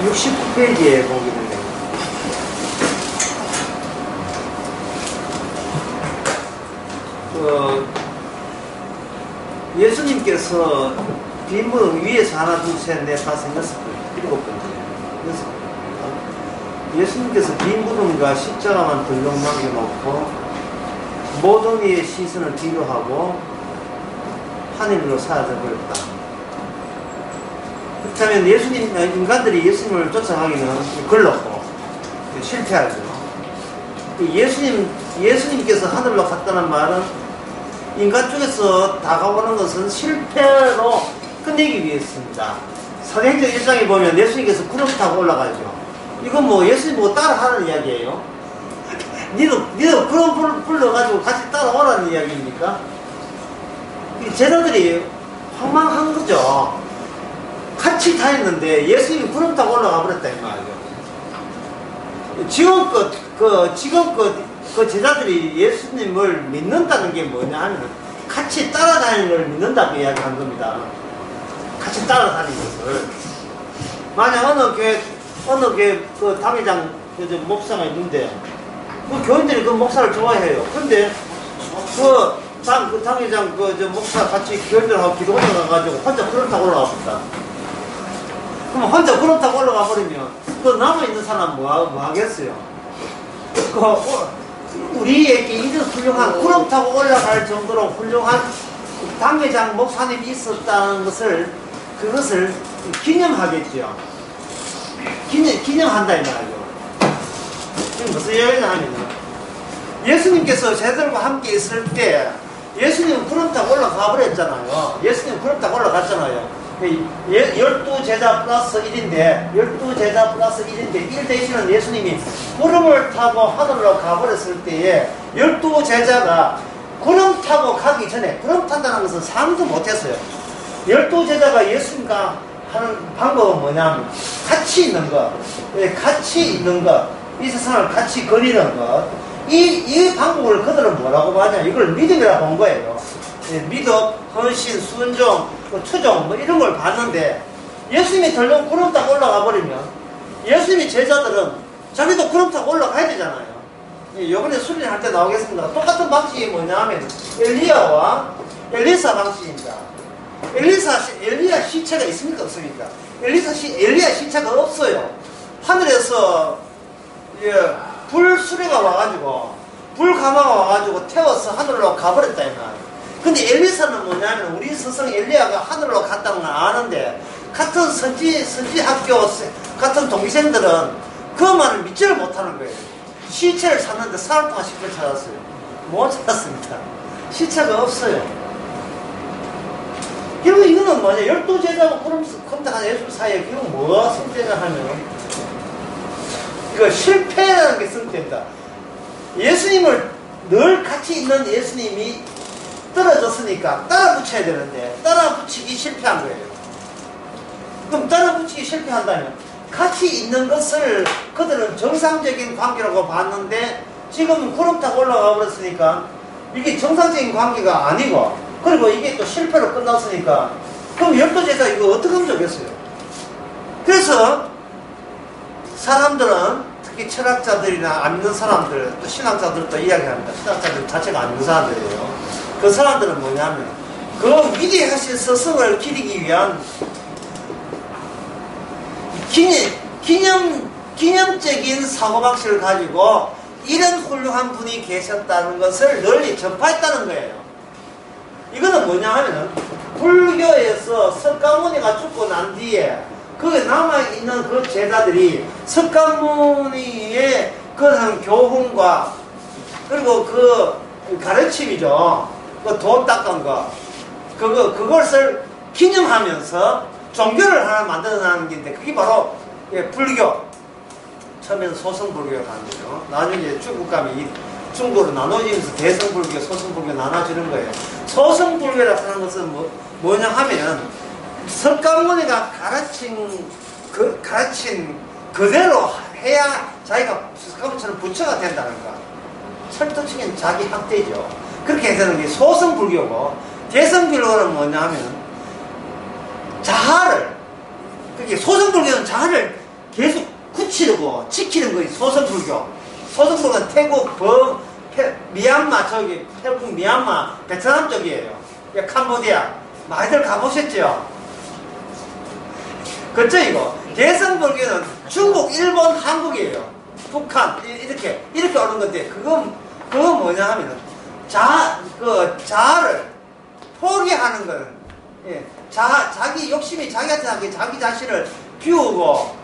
69페이지에 보게 되네요. 예수님께서 빈문 위에서 하나, 둘, 셋, 넷, 다섯, 여섯 번, 일곱 번째, 여섯 번. 예수님께서 빈무덤과 십자가만 덜렁 남겨놓고 모든 이의 시선을 뒤로 하고 하늘로 사라져버렸다. 그렇다면 인간들이 예수님을 쫓아가기는 걸렀고 실패하죠. 예수님께서 하늘로 갔다는 말은 인간 쪽에서 다가오는 것은 실패로 끝내기 위해서입니다. 사도행전 1장에 보면 예수님께서 구름 타고 올라가죠. 이건 뭐 예수님 보고 따라하는 이야기예요. 니도 구름 불러가지고 같이 따라오라는 이야기입니까? 제자들이 황망한 거죠. 같이 다녔는데 예수님이 구름 타고 올라가 버렸다 이 말이죠. 지금껏 그 제자들이 예수님을 믿는다는 게 뭐냐 하면 같이 따라다니는 걸 믿는다고 이야기한 겁니다. 같이 따라다니는 것을. 만약 어느 교회 그 당회장 목사가 있는데 그 교인들이 그 목사를 좋아해요. 근데 그 당회장 목사 같이 교인들하고 기도 올라가가지고 혼자 구름 타고 올라갑니다. 그럼 혼자 구름 타고 올라가 버리면 그 남아있는 사람 뭐 하겠어요? 우리에게 이런 훌륭한 구름 타고 올라갈 정도로 훌륭한 당회장 목사님이 있었다는 그것을 기념하겠죠. 기념한다 이 말이죠. 지금 무슨 얘기냐 하면 예수님께서 제자들과 함께 있을 때 예수님은 구름 타고 올라가 버렸잖아요. 예수님은 구름 타고 올라갔잖아요. 12제자 플러스 1인데 1 대신은 예수님이 구름을 타고 하늘로 가버렸을 때에 12제자가 구름 타고 가기 전에 구름 탄다는 것은 상도 못했어요. 12제자가 예수님과 하는 방법은 뭐냐면 같이 있는 것, 이 세상을 같이 거리는 것, 이 방법을 그들은 뭐라고 하냐, 이걸 믿음이라고 본 거예요. 믿음, 헌신, 순종, 추종 이런 걸 봤는데 예수님이 덜렁 구름 타고 올라가 버리면 예수님이 제자들은 자기도 구름 타고 올라가야 되잖아요. 이번에 수련할 때 나오겠습니다. 똑같은 방식이 뭐냐 하면 엘리야와 엘리사 방식입니다. 엘리야 시체가 있습니까 없습니까? 엘리야 시체가 없어요. 하늘에서 불 수레가 와가지고 불가마가 와가지고 태워서 하늘로 가버렸다 이 말. 근데 엘리사는 뭐냐면 우리 스승 엘리야가 하늘로 갔다는 걸 아는데 같은 선지 학교 같은 동기생들은 그 말을 믿지를 못하는 거예요. 시체를 찾는데 사흘 동안 시체를 찾았어요. 못 찾았습니다. 시체가 없어요. 결국 이거는 뭐냐, 12제자고 컴퓨터한 예수 사이에 결국 뭐가 성대냐 하면 이거 실패라는 게 성대다. 예수님을 늘 같이 있는 예수님이 떨어졌으니까 따라 붙여야 되는데 따라 붙이기 실패한 거예요. 그럼 따라 붙이기 실패한다면 같이 있는 것을 그들은 정상적인 관계라고 봤는데 지금은 구름 타고 올라가 버렸으니까 이게 정상적인 관계가 아니고 그리고 이게 또 실패로 끝났으니까 그럼 12제자 이거 어떻게 하면 좋겠어요? 그래서 사람들은 특히 철학자들이나 안 믿는 사람들 또 신학자들도 이야기합니다. 신학자들 자체가 안 믿는 사람들이에요. 그 사람들은 뭐냐면 그 위대하신 스승을 기리기 위한 기념적인 사고방식을 가지고 이런 훌륭한 분이 계셨다는 것을 널리 전파했다는 거예요. 이거는 뭐냐 하면은 불교에서 석가모니가 죽고 난 뒤에 거기에 남아있는 그 제자들이 석가모니의 그 교훈과 그리고 그 가르침이죠. 그 돈 닦은 거 그것을 기념하면서 종교를 하나 만들어내는 게 있는데 그게 바로 불교. 처음에는 소승불교가 가는 거죠. 나중에 이제 중국 가면 중국으로 나눠지면서 대승불교, 소승불교 나눠지는 거예요. 소승불교라고 하는 것은 뭐냐 하면 석가모니가 가르친 그대로 해야 자기가 석가모니처럼 부처가 된다는 거. 철도적인 자기 학대죠. 그렇게 해서는 게 소승불교고 대승불교는 뭐냐 하면 자아를, 그게 소승불교는 자아를 계속 굳히려고 지키는 거예요. 소선불교. 소선불교는 태국, 미얀마, 저기, 태국, 미얀마, 베트남 쪽이에요. 캄보디아. 많이들 가보셨죠? 그쵸, 이거? 대성불교는 중국, 일본, 한국이에요. 북한, 이렇게 오는 건데, 그건 뭐냐 하면은, 자아를 포기하는 거는, 예, 자기 욕심이 자기한테 자기 자신을 비우고,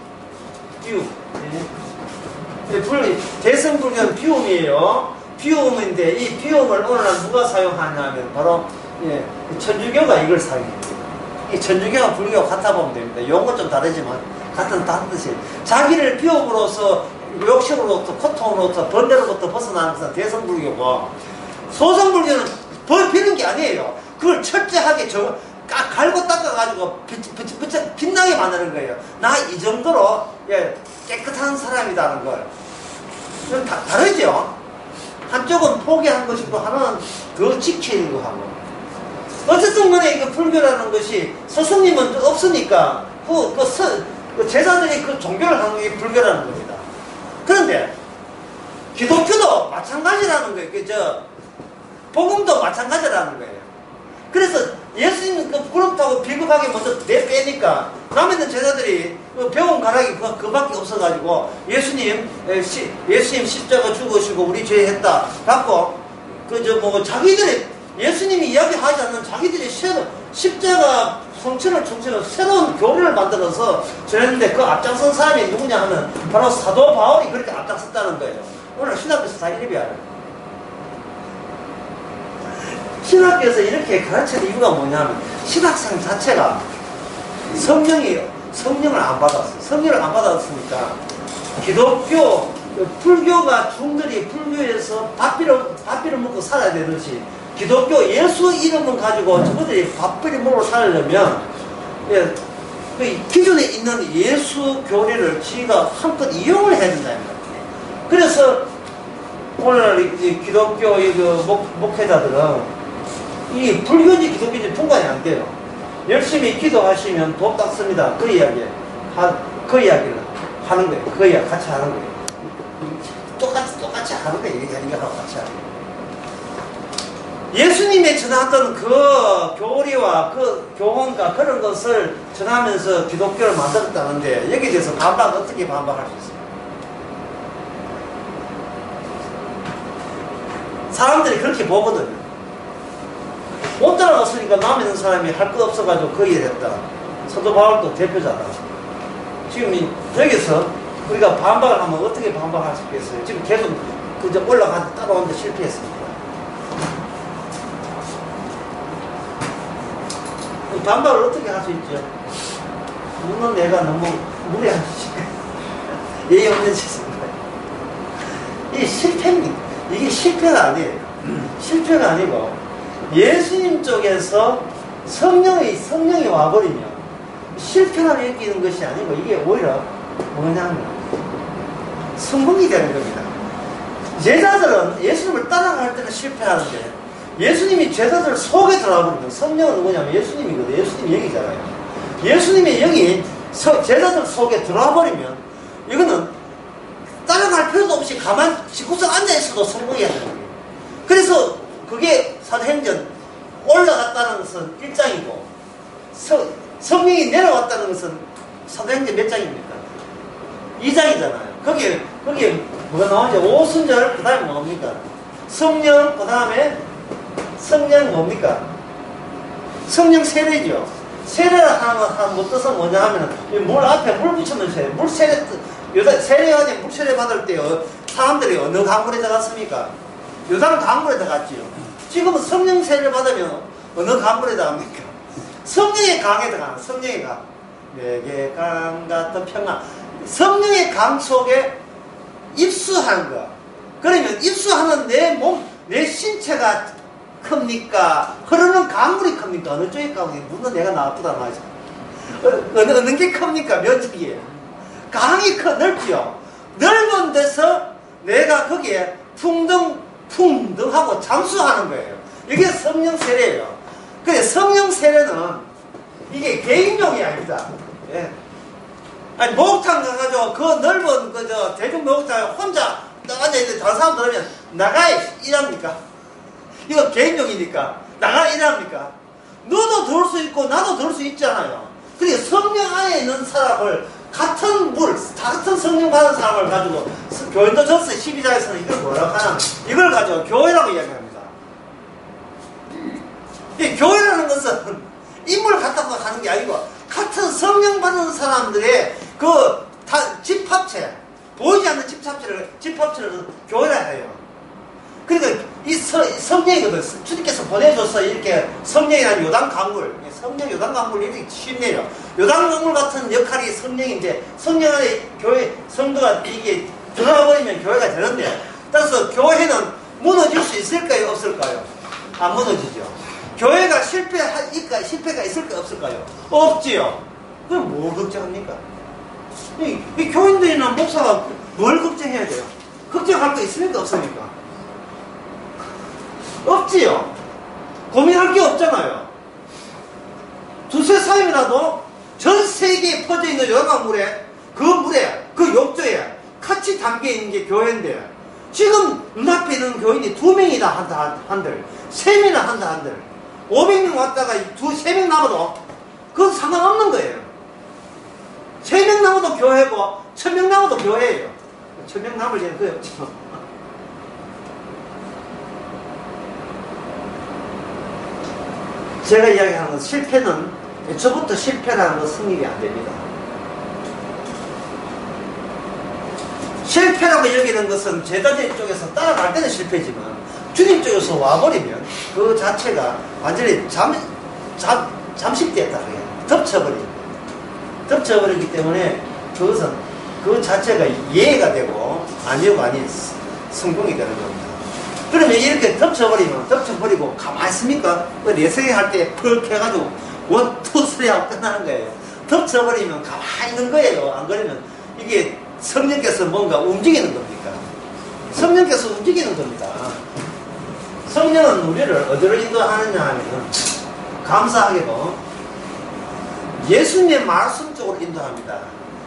대성불교는 비움이에요. 비움인데, 이 비움을 오늘날 누가 사용하냐면, 바로, 예, 천주교가 이걸 사용해요. 이 천주교와 불교가 같아 보면 됩니다. 용어 좀 다르지만, 같은 뜻이. 자기를 비움으로써, 욕심으로부터, 고통으로부터, 번뇌로부터 벗어나는 것은 대성불교고, 소성불교는 비는 게 아니에요. 그걸 철저하게 갈고 닦아가지고 빛나게 만드는 거예요. 나 이 정도로, 예, 깨끗한 사람이라는 걸. 다르죠? 한쪽은 포기한 것이고, 하나는 더 지키는 거 하고. 어쨌든 간에 이거 불교라는 것이 스승님은 없으니까, 제자들이 그 종교를 하는 게 불교라는 겁니다. 그런데, 기독교도 마찬가지라는 거예요. 복음도 마찬가지라는 거예요. 그래서 예수님 그 구름 타고 비겁하게 먼저 내빼니까 남에 있는 제자들이 배운 가락이 그밖에 없어가지고 예수님 십자가 죽으시고 우리 죄 했다 갖고 자기들이 예수님이 이야기하지 않는 자기들이 십자가 성천을 충천을 새로운 교리를 만들어서 전했는데 그 앞장선 사람이 누구냐 하면 바로 사도 바울이 그렇게 앞장섰다는 거예요. 오늘 신학교에서 다 이렇게 알아요. 신학교에서 이렇게 가르치는 이유가 뭐냐면 신학생 자체가 성령을 안 받았어요. 성령을 안 받았으니까 기독교, 불교가 중들이 불교에서 밥비를 먹고 살아야 되듯이 기독교 예수 이름을 가지고 저들이 밥비를 먹고 살려면 예, 기존에 있는 예수 교리를 지가 한껏 이용을 해야 된다는 거예요. 그래서 오늘 기독교 목회자들은 이 불교인지 기독교인지 분간이 안 돼요. 열심히 기도하시면 돈 닦습니다. 그 이야기를 하는 거예요. 그 이야기 같이 하는 거예요. 똑같이 하는 거예요. 얘기하고 같이 하는 거예요. 예수님이 전하던 그 교리와 그 교훈과 그런 것을 전하면서 기독교를 만들었다는데 여기에 대해서 어떻게 반박할 수 있어요? 사람들이 그렇게 보거든요. 못 따라갔으니까 남에 있는 사람이 할 것 없어가지고 그 일을 했다. 사도 바울도 대표자다. 지금 여기서 우리가 반박을 하면 어떻게 반박할 수 있겠어요? 지금 계속 그저 따라오는데 실패했습니다. 이 반박을 어떻게 할 수 있죠? 물론 내가 너무 무례한 짓이니까 예의 없는 짓입니다. 이게 실패입니다. 이게 실패가 아니에요. 실패가 아니고 예수님 쪽에서 성령이 와버리면 실패가 여기는 것이 아니고 이게 오히려 뭐냐면 성공이 되는 겁니다. 제자들은 예수님을 따라갈 때는 실패하는데 예수님이 제자들 속에 들어가버리면 성령은 누구냐면 예수님이거든요. 예수님이 여기잖아요. 예수님이 여기 제자들 속에 들어와버리면 이거는 따라갈 필요도 없이 가만히 지구석 앉아있어도 성공해야 되는 거예요. 그래서 그게 사도행전 올라갔다는 것은 1장이고 성령이 내려왔다는 것은 사도행전 몇 장입니까? 2장이잖아요. 거기에 뭐가 나오죠? 오순절 그 다음에 뭡니까? 성령 그 다음에 성령 뭡니까? 성령 세례죠. 세례를 하는 뭐 뜻은 뭐냐 하면은 물 앞에 물 붙이면 세례. 세례하니 물 세례 받을 때 사람들이 어느 강물에 들어갔습니까? 요단 강물에 들어갔지요. 지금은 성령 세례를 받으면 어느 강물에 들어갑니까? 성령의 강에 들어가는 성령의 강. 내게 강 같은 평안. 성령의 강 속에 입수하는 거. 그러면 입수하는 내 신체가 큽니까? 흐르는 강물이 큽니까? 어느 쪽에 강물이? 물론 내가 나쁘다 말이죠. 어느 게 큽니까? 면적이에요. 강이 넓지요. 넓은 데서 내가 거기에 풍덩하고 잠수하는 거예요. 이게 성령 세례예요. 근데 성령 세례는 이게 개인용이 아닙니다. 예. 아니, 목욕탕 가가지고 그 넓은 대중 목욕탕에 혼자 앉아있는데 다른 사람 들으면 나가야 이랍니까? 이거 개인적이니까 나가 이랍니까? 너도 들을 수 있고 나도 들을 수 있잖아요. 그러니까 성령 안에 있는 사람을 같은 성령 받은 사람을 가지고 교인도전서 12장에서는 이걸 뭐라고 하냐면 이걸 가지고 교회라고 이야기합니다. 이 교회라는 것은 인물 같다고 하는 게 아니고 같은 성령 받은 사람들의 집합체, 보이지 않는 집합체를 교회라 해요. 그러니까 이 성령이거든. 주님께서 보내줘서 이렇게 성령이라는 요단강물, 성령 요단강물 이렇게 쉽네요. 요단강물 같은 역할이 성령인데 성령 안에 교회 성도가 이게 들어가버리면 교회가 되는데, 따라서 교회는 무너질 수 있을까요? 없을까요? 안 무너지죠. 교회가 실패가 있을까요? 없을까요? 없지요. 그럼 뭘 걱정합니까? 이 교인들이나 목사가 뭘 걱정해야 돼요? 걱정할 거 있습니까? 없습니까? 없지요. 고민할 게 없잖아요. 두세 사람이라도 전 세계에 퍼져 있는 요단강물에 그 욕조에 같이 담겨 있는 게 교회인데, 지금 눈앞에 있는 교인이 2명이나 한들 3명이나 한들 500명 왔다가 3명 남아도 그건 상관없는 거예요. 3명 남아도 교회고 1000명 남아도 교회예요. 1000명 남을 일은 그게 없죠. 제가 이야기하는 건 실패는 애초부터 실패라는 건 성립이 안 됩니다. 실패라고 여기는 것은 제자들 쪽에서 따라갈 때는 실패지만 주님 쪽에서 와버리면 그 자체가 완전히 잠식됐다 그래요. 덮쳐버리기 때문에 그것은 그 자체가 예가 되고 아니요가 아닌 성공이 되는 겁니다. 그러면 이렇게 덮쳐버리고 가만히 있습니까? 예생에 할 때 펄 해가지고 원투 쓰리 하고 끝나는 거예요. 덮쳐버리면 가만히 있는 거예요. 안 그러면 이게 성령께서 뭔가 움직이는 겁니까? 성령께서 움직이는 겁니다. 성령은 우리를 어디로 인도하느냐 하면 감사하게도 예수님의 말씀 쪽으로 인도합니다.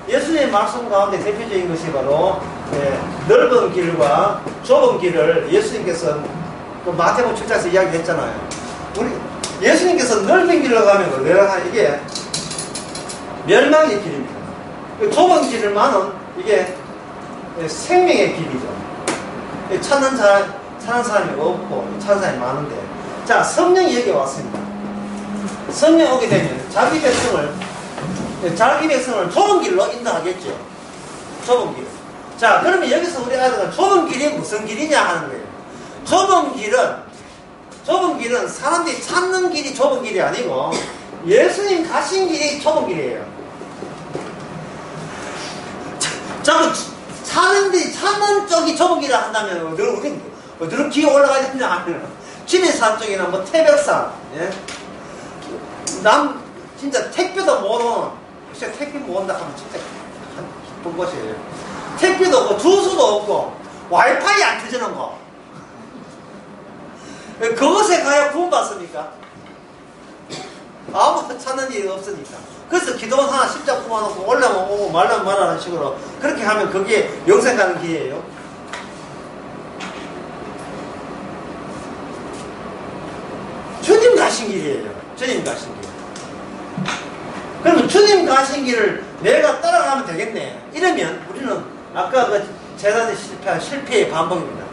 예수님의 말씀 가운데 대표적인 것이 바로 넓은 길과 좁은 길을 예수님께서 그 마태복음 7장에서 이야기했잖아요. 예수님께서 넓은 길로 가면 이게 멸망의 길입니다. 좁은 길을만은 이게 생명의 길이죠. 찾는 사람이 없고 찾는 사람이 많은데, 자, 성령이 여기 왔습니다. 성령 오게 되면 자기 백성을 좁은 길로 인도하겠죠. 좁은 길. 자, 그러면 여기서 우리 아이가 좁은 길이 무슨 길이냐 하는 거예요. 좁은 길은 사람들이 찾는 길이 좁은 길이 아니고 예수님 가신 길이 좁은 길이에요. 찾는 쪽이 좁은 길을 한다면 어디로 기어 올라가야 되냐 하면 지리산 쪽이나 뭐 태백산, 예? 진짜 택배도 못 오는, 진짜 택배 못 온다 하면 진짜 기쁜 곳이에요. 택배도 없고 주소도 없고 와이파이 안 터지는 거, 그것에 가야 구원받습니까? 아무 찾는 일이 없으니까. 그래서 기도원 하나 십자 품어놓고 올라면 오고 말라면 말하는 식으로 그렇게 하면 그게 영생 가는 길이에요. 주님 가신 길이에요. 주님 가신 길. 그러면 주님 가신 길을 내가 따라가면 되겠네. 이러면 우리는 아까 그 제자들이 실패한 실패의 반복입니다.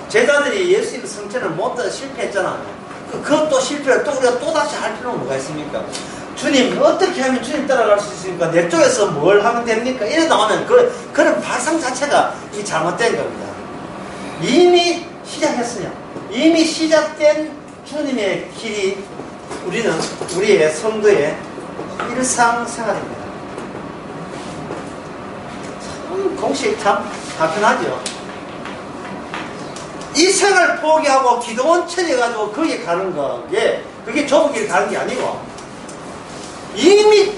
제자들이 예수님 성체를 못 따라 실패했잖아요. 그것도 실패를 또 우리가 또다시 할 필요는 뭐가 있습니까? 주님, 어떻게 하면 주님 따라갈 수 있습니까? 내 쪽에서 뭘 하면 됩니까? 이래 나오면 그런 발상 자체가 이 잘못된 겁니다. 이미 시작했어요. 이미 시작된 주님의 길이 우리의 성도의 일상생활입니다. 참 공식 참 간편하죠. 이 생을 포기하고 기도원 처리해가지고 거기에 가는 그게 좁은 길 가는 게 아니고, 이미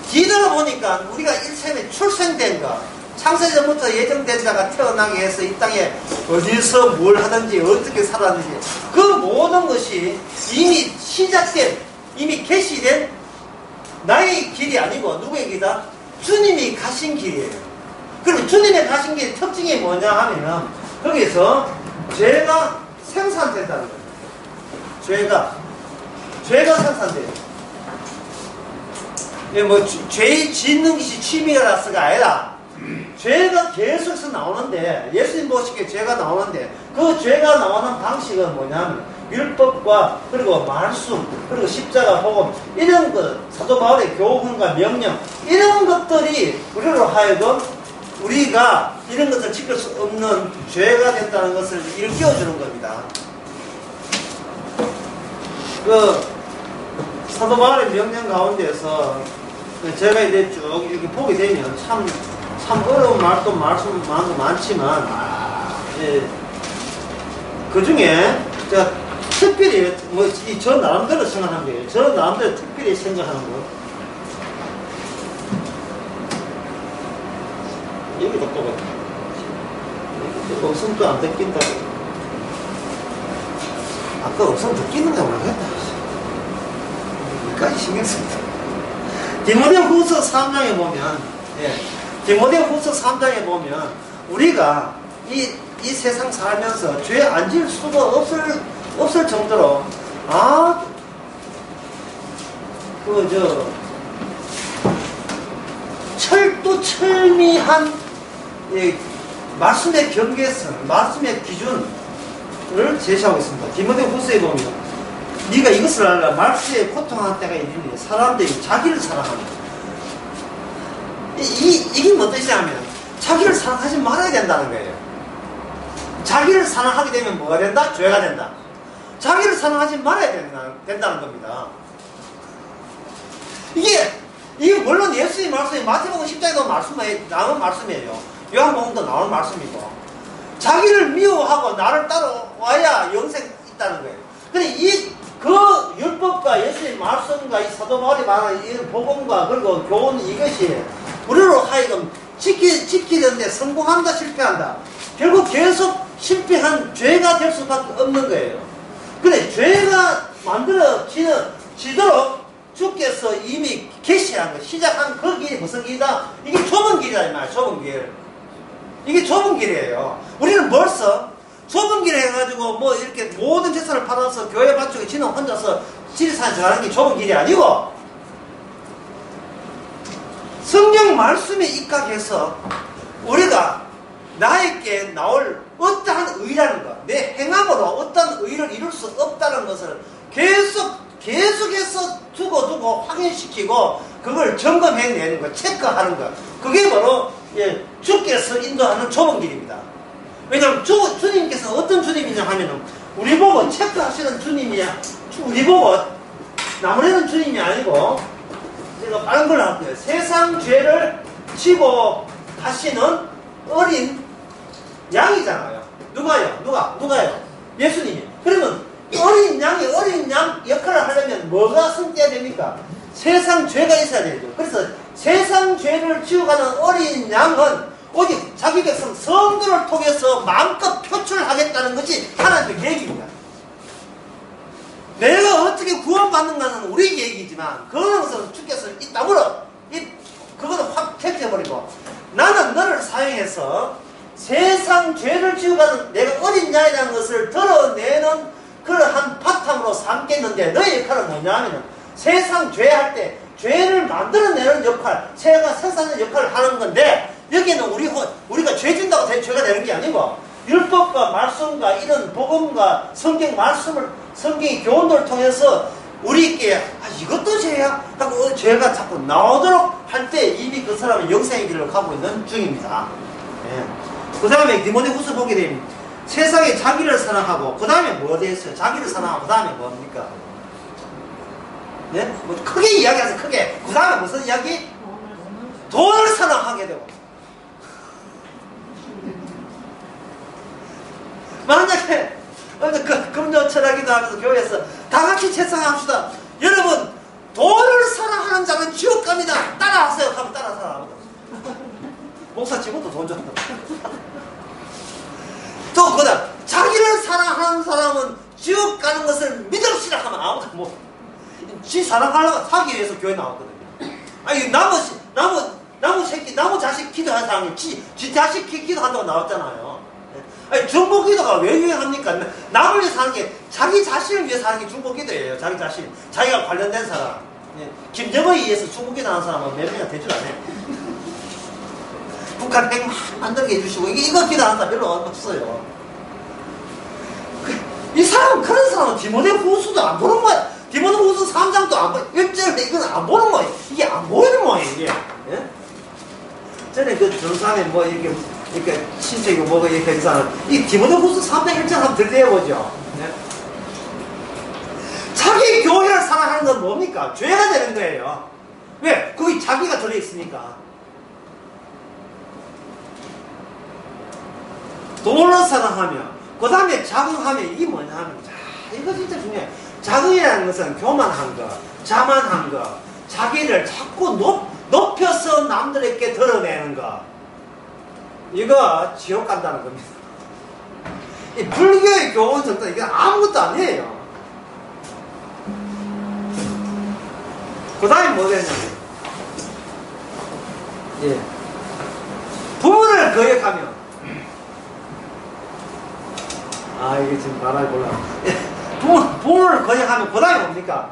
기도를 보니까 우리가 일생에 출생된 거, 창세전부터 예정된 자가 태어나게 해서 이 땅에 어디서 뭘 하든지 어떻게 살았는지 그 모든 것이 이미 시작된, 이미 개시된 나의 길이 아니고 누구의 길이다? 주님이 가신 길이에요. 그럼 주님이 가신 길 특징이 뭐냐 하면은 거기서 죄가 생산된다는 거예요. 죄가 생산돼요. 죄 짓는 것이 취미가라서가 아니라 죄가 계속해서 나오는데, 예수님 보시기에 죄가 나오는데, 그 죄가 나오는 방식은 뭐냐면 율법과 그리고 말씀 그리고 십자가 복음 이런 것, 사도 바울의 교훈과 명령 이런 것들이 우리로 하여금 우리가 이런 것을 지킬 수 없는 죄가 된다는 것을 일깨워주는 겁니다. 그 사도 바울의 명령 가운데서 제가 이제 쭉 이렇게 보게 되면 참 어려운 말도 많지만, 그 중에 제가 특별히 저 나름대로 생각하는 거예요. 저 나름대로 특별히 생각하는 거. 여기도 또 음성도 안 듣긴다고. 아까 음성 듣기는가 모르겠다. 여기까지 신경 씁니다. 디모데후서 3장에 보면, 디모데후서 3장에 보면 우리가 이 세상 살면서 죄 안 지을 수가 없을 정도로 철두철미한 말씀의 경계선, 말씀의 기준을 제시하고 있습니다. 디모데후서에 보면 네가 이것을 알라. 말세에 고통하는 때가 있는데 사람들이 자기를 사랑한다. 이게 뭔 뜻이냐면 자기를 사랑하지 말아야 된다는 거예요. 자기를 사랑하게 되면 뭐가 된다? 죄가 된다. 자기를 사랑하지 말아야 된다는 겁니다. 이게 물론 예수의 말씀이 마태복음 10장에도 나온 말씀이에요. 요한복음도 나온 말씀이고, 자기를 미워하고 나를 따라와야 영생 있다는 거예요. 근데 그 율법과 예수의 말씀과 이 사도 바울이 말하는 이 복음과 그리고 교훈, 이것이 우리로 하여금 지키는데 성공한다 실패한다, 결국 계속 실패한 죄가 될 수밖에 없는 거예요. 근데 죄가 만들어지도록 주께서 이미 계시한 거, 시작한 그 길이 무슨 길이다? 이게 좁은 길이다 이 말이야. 좁은 길. 이게 좁은 길이에요. 우리는 벌써 좁은 길에 해가지고 이렇게 모든 재산을 받아서 교회 바치고 지는 혼자서 지리산 정하는 게 좁은 길이 아니고, 성경 말씀에 입각해서 우리가 나에게 나올 어떠한 의라는 것, 내 행함으로 어떠한 의를 이룰 수 없다는 것을 계속해서 두고 확인시키고 그걸 점검해내는 것, 체크하는 것, 그게 바로 주께서 인도하는 좁은 길입니다. 왜냐하면 주님께서 어떤 주님이냐 하면은 우리 보고 체크하시는 주님이야. 우리 보고 나무라는 주님이 아니고, 제가 빠른 걸 할게요. 세상 죄를 지고 가시는 어린 양이잖아요. 누가요? 예수님이. 그러면 어린 양 역할을 하려면 뭐가 성취해야 됩니까? 세상 죄가 있어야 되죠. 그래서 세상 죄를 지어가는 어린 양은 오직 자기 백성 성도를 통해서 마음껏 표출하겠다는 것이 하나님의 계획입니다. 내가 어떻게 구원받는가는 우리 계획이지만, 그런 것은 주께서 이따구로 그거는 확 택해버리고, 나는 너를 사용해서 세상 죄를 지어가는 내가 어린 양이라는 것을 드러내는 그러한 바탕으로 삼겠는데, 너의 역할은 뭐냐 하면 세상 죄할 때 죄를 만들어내는 역할, 죄가 생산하는 역할을 하는 건데, 여기는 우리가 죄 진다고 죄가 되는 게 아니고, 율법과 말씀과 이런 복음과 성경의 교훈들을 통해서 우리께 이것도 죄야 하고 죄가 자꾸 나오도록 할 때 이미 그 사람은 영생의 길을 가고 있는 중입니다. 그 다음에 디모데후서 보게 되면 세상에 자기를 사랑하고, 그 다음에 뭐가 되겠어요? 자기를 사랑하고 그 다음에 뭡니까? 크게 이야기해서 크게. 그 다음에 무슨 이야기? 돈을 사랑하게 되고. 만약에 금요 철학기도 하면서 교회에서 다 같이 채상합시다. 여러분, 돈을 사랑하는 자는 지옥 갑니다. 따라하세요. 하면 따라서 하면 목사 집어도 돈 줬다. 또 그다음 자기를 사랑하는 사람은 지옥 가는 것을 믿읍시다 하면 아무도 지 사랑하려고 하기 위해서 교회 나왔거든요. 아니 나머지 나무 자식 기도하는 사람이 지 자식 기도한다고 나왔잖아요. 아니, 중보 기도가 왜 유행합니까? 남을 위해 사는 게, 자기 자신을 위해 사는 게 중보 기도예요. 자기 자신. 자기가 관련된 사람. 예. 김정은에 의해서 중보 기도하는 사람은 몇 명이나 되줄 아네. 북한 핵 만들게 해주시고, 이거 기도하는 사람 별로 없어요. 이 사람, 그런 사람은 디모데 후서도 안 보는 거야. 디모데 후서 3장도 안 보여. 1절에 이건 안 보는 거예요. 이게 안 보이는 거예요, 이게. 예? 전에 그 전산에 뭐 이렇게 친척이고 뭐가 이렇게 있잖아. 이 디모데 후서 3장 1장 한번 들려보죠. 예? 자기 교회를 사랑하는 건 뭡니까? 죄가 되는 거예요. 왜? 거기 자기가 들어있으니까. 돈을 사랑하며, 그 다음에 자긍하며, 이게 뭐냐 하면, 자, 이거 진짜 중요해. 자긍이라는 것은 교만한 거, 자만한 거, 자기를 자꾸 높여서 남들에게 드러내는 거. 이거 지옥 간다는 겁니다. 이 불교의 교훈 정도 이게 아무것도 아니에요. 그 다음에 뭐겠냐면, 예. 부모를 거역하며, 이게 지금 말할 몰라. 부모를 거역하면 그 다음에 뭡니까?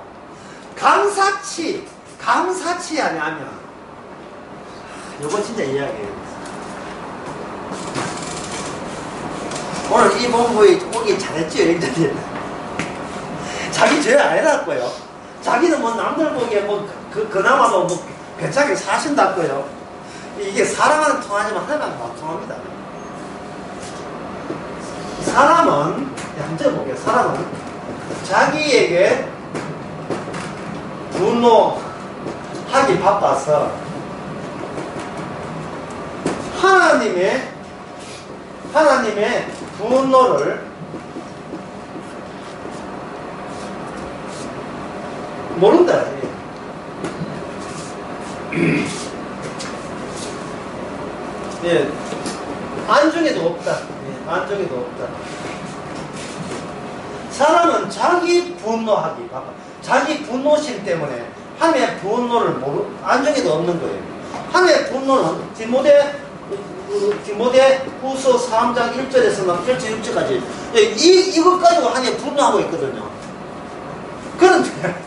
감사치 아니하면, 요거 진짜 이야기예요. 오늘 이 본부에 오기 잘했죠, 여기까지. 자기 죄 안 해놨고요. 자기는 뭐 남들 보기에 뭐, 그나마 뭐, 괜찮게 사신다고요. 이게 사람은 통하지만 하나님은 못 통합니다. 사람은, 한번 적어볼게요. 사람은 자기에게 분노하기 바빠서 하나님의 분노를 모른다. 예, 안중에도 없다. 예, 안중에도 없다. 사람은 자기 분노하기 바빠. 자기 분노심 때문에 하나님의 분노를 안중에도 없는 거예요. 하나님의 분노는 디모데 후서 3장 1절에서 막 8절 6절까지 이것 가지고 하나님 분노하고 있거든요. 그런데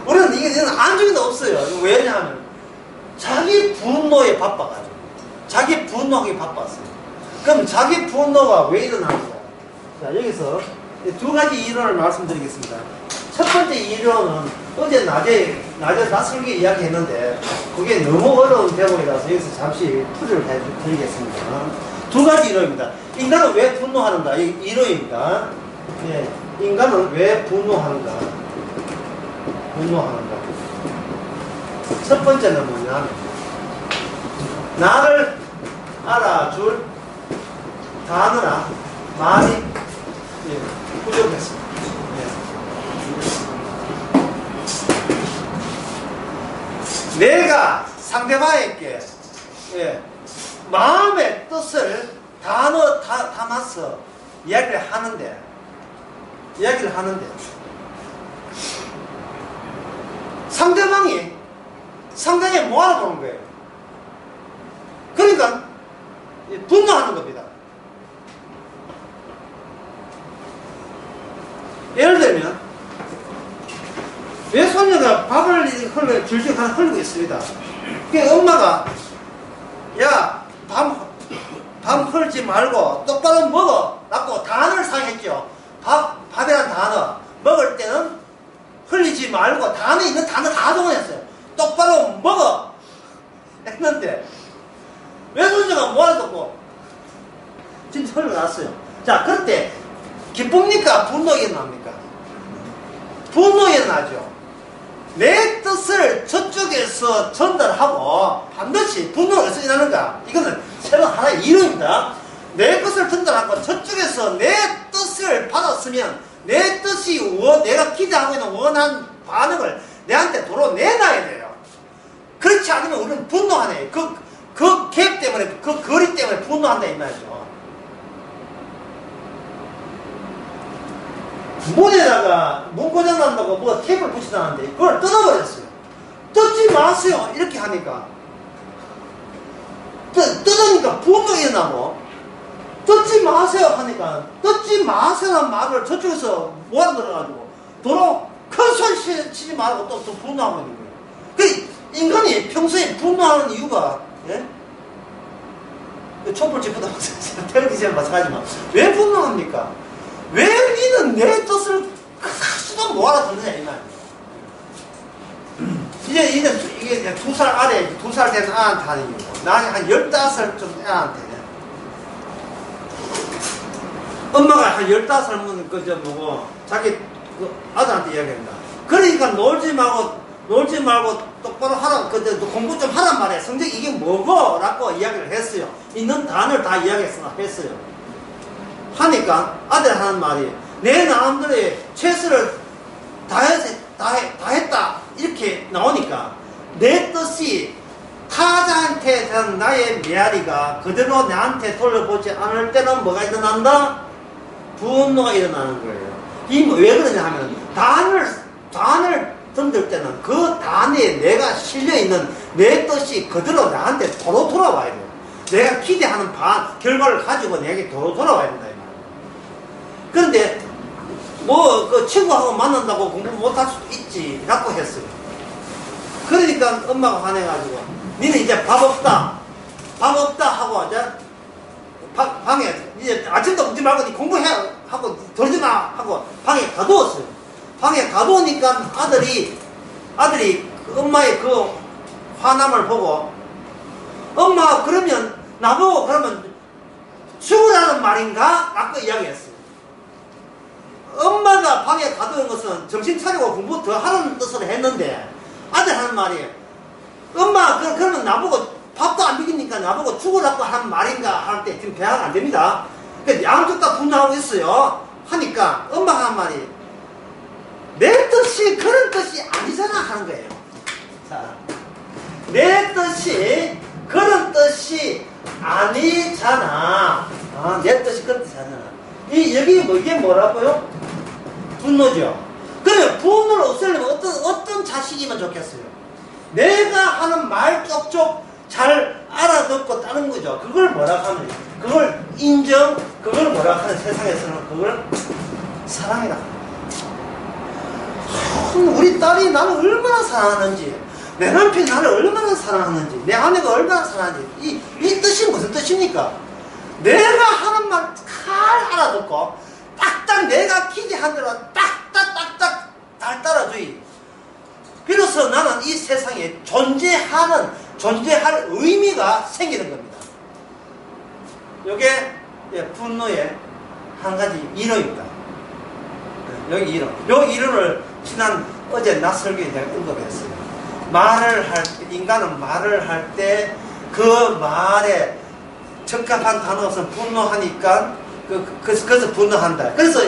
우리는 이게 안중에도 없어요. 왜냐하면 자기 분노에 바빠가지고, 자기 분노하기 바빴어요. 그럼 자기 분노가 왜 일어나는가? 자, 여기서 두 가지 이론을 말씀드리겠습니다. 첫 번째 이론은 어제 낮에 낯설게 이야기했는데 그게 너무 어려운 대목이라서 여기서 잠시 풀이를 해드리겠습니다. 두 가지 이론입니다. 인간은 왜 분노하는가? 이 이론입니다. 예, 인간은 왜 분노하는가? 첫 번째는 뭐냐면, 나를 알아줄 단어나 말이 부족했습니다. 내가 상대방에게 마음의 뜻을 담아서 이야기를 하는데 상대방이 상당히 뭐 알아보는 거예요. 그러니까 분노하는 겁니다. 예를 들면 외손녀가 밥을 줄줄 흘리고 있습니다. 그 엄마가 야, 밥 흘지 말고 똑바로 먹어 라고 단어를 사용했죠. 밥이란 단어 먹을 때는 흘리지 말고 단어에 있는 단어 다 동원했어요. 똑바로 먹어 했는데 외손녀가 뭐 하겠고 진짜 흘러났어요. 자, 그럴 때 기쁩니까? 분노가 일어납니까? 분노가 일어나죠. 내 뜻을 저쪽에서 전달하고 반드시 분노가 어디서 일어나는가? 이거는 새로운 하나의 이론입니다. 내 뜻을 전달하고 저쪽에서 내 뜻을 받았으면 내 뜻이 내가 기대하고 있는 원한 반응을 내한테 도로내놔야 돼요. 그렇지 않으면 우리는 분노하네. 그 갭 때문에, 그 거리 때문에 분노한다 이 말이죠. 문에다가 문 고장 난다고 뭐 테이프를 붙이다는데 그걸 뜯어버렸어요. 뜯지 마세요 이렇게 하니까 뜯으니까 분노가 일어나고, 뜯지 마세요 하니까, 뜯지 마세요라는 말을 저쪽에서 모아들어가지고, 도로 큰 소리 치지 말고 또 분노하고 있는 거예요. 그 인간이 평소에 분노하는 이유가, 예? 촛불 집부터 텔레비전 마찬가지지만, 왜 분노합니까? 왜 니는 내 뜻을 수도 못 알아듣느냐, 이 말이에요. 이게 2살 아래, 2살 된 애한테 하는 얘기고, 나중에 한 15살 좀 애한테. 엄마가 한 15살이면 뭐고, 자기 아들한테 이야기합니다. 그러니까 놀지 말고 똑바로 하라, 공부 좀 하란 말이야. 성적 이게 뭐고? 라고 이야기를 했어요. 있는 단어를 다 이야기했어요. 하니까 아들 하는 말이, 내 나름대로의 최선을 다했다. 이렇게 나오니까, 내 뜻이 타자한테 대한 나의 메아리가 그대로 나한테 돌려보지 않을 때는 뭐가 일어난다? 분노가 일어나는 거예요. 왜 그러냐 하면, 단을 던질 때는 그 단에 내가 실려있는 내 뜻이 그대로 나한테 도로 돌아와야 돼요. 내가 기대하는 결과를 가지고 내게 도로 돌아와야 된다, 이 말이에요. 그런데, 그 친구하고 만난다고 공부 못할 수도 있지, 라고 했어요. 그러니까 엄마가 화내가지고, 니는 이제 밥 없다 하고, 이제, 방에, 이제 아침도 먹지 말고 니 공부해! 하고, 들지 마! 하고, 방에 가두었어요. 방에 가두으니까 아들이 그 엄마의 그 화남을 보고, 엄마, 그러면, 나보고 그러면 죽으라는 말인가? 라고 이야기했어요. 엄마가 방에 가두는 것은 정신 차리고 공부 더 하는 뜻으로 했는데, 아들 하는 말이, 엄마, 그러면 나보고 밥도 안 비기니까 나보고 죽으라고 하는 말인가? 할 때 지금 대화가 안 됩니다. 그러니까 양쪽 다 분노하고 있어요. 하니까 엄마가 하는 말이, 내 뜻이 그런 뜻이 아니잖아 하는 거예요. 자, 내 뜻이 그런 뜻이 아니잖아. 내 뜻이 그런 뜻이 아니잖아. 이게 뭐라고요? 분노죠. 그러면 분노를 없애려면 어떤 자식이면 좋겠어요? 내가 하는 말 쪽쪽 잘 알아듣고 따는 거죠. 그걸 뭐라 하면, 그걸 인정, 그걸 뭐라 하는 세상에서는 그걸 사랑이라. 우리 딸이 나를 얼마나 사랑하는지, 내 남편이 나를 얼마나 사랑하는지, 내 아내가 얼마나 사랑하는지, 이 뜻이 무슨 뜻입니까? 내가 하는 말 잘 알아듣고 딱딱 내가 기대한 대로 딱딱 잘 따라줘야, 비로소 나는 이 세상에 존재할 의미가 생기는 겁니다. 이게 분노의 한 가지 이론입니다. 여기 이론. 이 이론을 어제 낮 설교에 내가 언급했어요. 인간은 말을 할 때 그 말에 적합한 단어가 분노하니까 그래서 분노한다. 그래서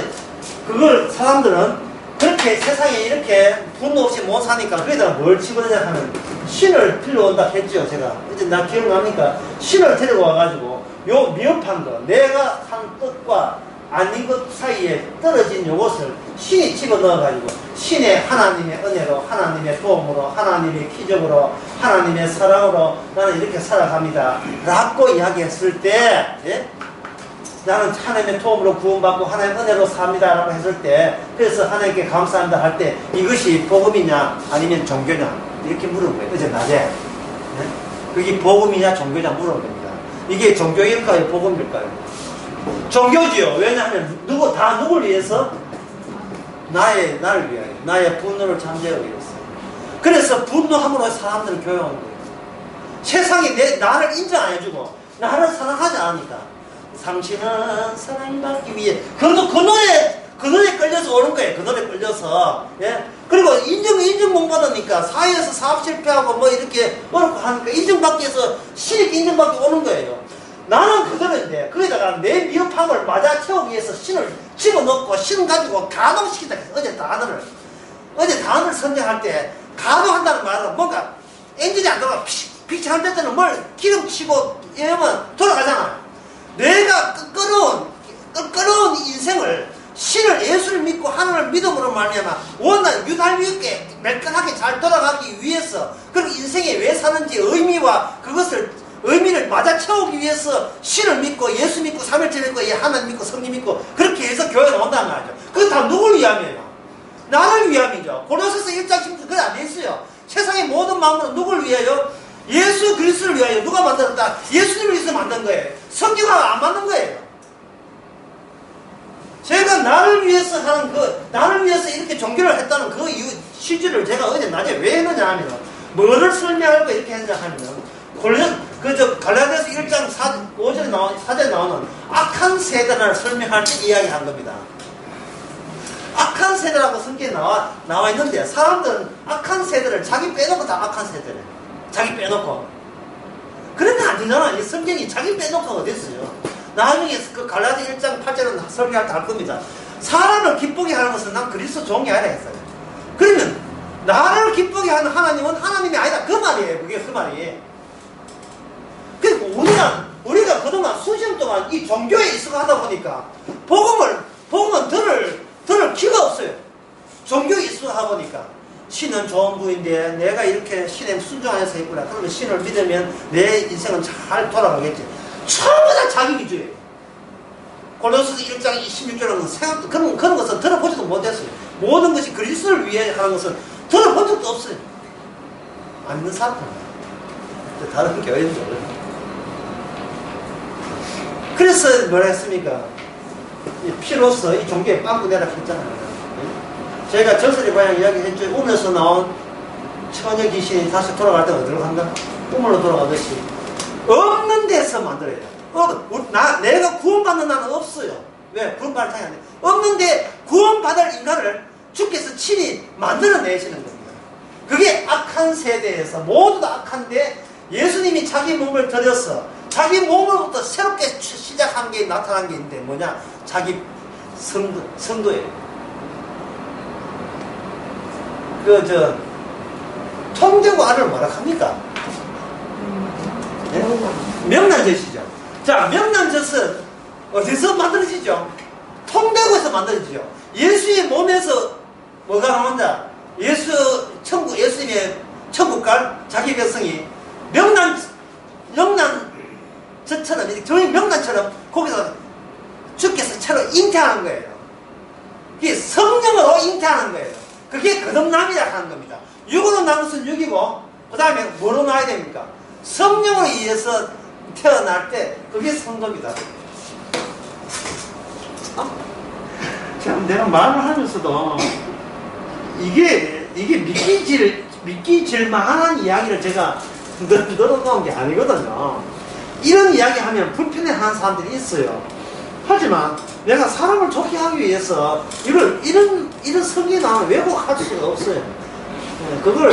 그걸 사람들은 그렇게 세상에 이렇게 분노 없이 못 사니까 거기다가 뭘 집어넣냐 하면 신을 빌려온다 했죠. 제가 이제 나 기억나니까 신을 데리고 와가지고 요 미흡한 거, 내가 한 뜻과 아닌 것 사이에 떨어진 요것을 신이 집어넣어가지고 신의 하나님의 은혜로, 하나님의 도움으로, 하나님의 기적으로, 하나님의 사랑으로 나는 이렇게 살아갑니다 라고 이야기했을 때, 예? 나는 하나님의 도움으로 구원받고 하나님의 은혜로 삽니다 라고 했을 때, 그래서 하나님께 감사합니다 할 때 이것이 복음이냐 아니면 종교냐 이렇게 물은 거예요. 어제 낮에. 네? 그게 복음이냐 종교냐 물은 겁니다. 이게 종교일까요 복음일까요? 종교지요. 왜냐하면 누굴 위해서? 나를 위하여, 나의 분노를 잠재우기 위해서. 그래서 분노함으로 사람들을 교육하는 거예요. 세상이 나를 인정 안 해주고 나를 사랑하지 않으니까, 당신은 사랑받기 위해 그 노래 끌려서 오는 거예요. 그 노래 끌려서. 예? 그리고 인정 못 받으니까 사회에서 사업 실패하고 뭐 이렇게 어렵고 하니까 인정받기 위해서 신에게 인정받기 오는 거예요. 나는 그대로인데 거기다가 내 미흡함을 맞아 채우기 위해서 신을 집어넣고 신 가지고 가동시킨다 했어. 어제 단어를 선정할 때 가동한다는 말은 뭔가 엔진이 안 돌아가 픽pik할 때는 뭘 기름 치고 이러면 돌아가잖아. 내가 끄끄러운 인생을 신을, 예수를 믿고 하나님을 믿음으로 말미암아 원한 유달리게 매끈하게 잘 돌아가기 위해서, 그리고 인생에 왜 사는지 의미와 그것을 의미를 맞아 채우기 위해서 신을 믿고 예수 믿고 삼일째 믿고 하나님 믿고 성령 믿고 그렇게 해서 교회 나온단 말이죠. 그건 다 누굴 위함이에요? 나를 위함이죠. 고린도서 1장 10절 그래 안 돼 있어요. 세상의 모든 마음으로 누굴 위하여? 예수 그리스도를 위하여. 누가 만들었다? 예수님을 위해서 만든 거예요. 성경과 안 맞는 거예요. 제가 나를 위해서 하는 나를 위해서 이렇게 종교를 했다는 그 이유, 취지를 제가 어제 낮에 왜 했느냐 하면, 뭐를 설명하고 이렇게 했느냐 하면, 갈라디아서 1장 4절에 나오는 악한 세대를 설명할 때 이야기한 겁니다. 악한 세대라고 성경에 나와 있는데, 사람들은 악한 세대를 자기 빼놓고 다 악한 세대래. 자기 빼놓고. 그러면 안 되잖아. 이 성경이 자기 빼놓고 어딨어요? 나중에 그 갈라디아 1장 8절은 설명할 때 할 겁니다. 사람을 기쁘게 하는 것은 난 그리스도 종이 아니라 했어요. 그러면 나를 기쁘게 하는 하나님은 하나님이 아니다. 그 말이에요. 그게 그 말이에요. 그리고 우리가 그동안 수십 동안 이 종교에 익숙하다 보니까 복음은 들을 기가 없어요. 종교에 익숙하다 보니까 신은 좋은 부인데 내가 이렇게 신에 순종해서 했구나. 그러면 신을 믿으면 내 인생은 잘 돌아가겠지. 전부 다 자기 위주예요. 고린도서 1장 26절은 그런 것은 들어보지도 못했어요. 모든 것이 그리스도를 위해 하는 것은 들어본 적도 없어요. 안 믿는 사람입니다. 다른 교회는 모르요. 그래서 뭐라 했습니까? 피로서 이 종교에 빵꾸 내라 했잖아요. 제가 저슬이 방향 이야기했죠. 꿈에서 나온 처녀 귀신이 다시 돌아갈 때 어디로 간다? 꿈으로 돌아가듯이 없는 데서 만들어야 돼. 내가 구원받는 나는 없어요. 왜? 구원받을 타이 안 돼. 없는데 구원받을 인간을 주께서 친히 만들어내시는 겁니다. 그게 악한 세대에서 모두 다 악한데 예수님이 자기 몸을 들여서 자기 몸으로부터 새롭게 시작한 게 나타난 게 있는데 뭐냐? 자기 성도예요. 통대구알을 뭐라 합니까? 네? 명란젓이죠. 자, 명란젓은 어디서 만들어지죠? 통대구에서 만들어지죠. 예수의 몸에서 뭐가 나온다? 예수님의 천국 갈 자기 백성이 명란젓처럼, 저희 명란처럼 거기서 주께서 채로 잉태하는 거예요. 그게 성령으로 잉태하는 거예요. 그게 거듭남이라 하는 겁니다. 육으로 나는 것은 육이고, 그 다음에 뭐로 나야 됩니까? 성령으로 의해서 태어날 때, 그게 성도입니다. 참, 내가 말을 하면서도, 이게 믿기 만한 이야기를 제가 늘어놓은 게 아니거든요. 이런 이야기 하면 불편해 하는 사람들이 있어요. 하지만, 내가 사람을 좋게 하기 위해서, 이런 성경에 나오면 왜곡할 수가 없어요. 그걸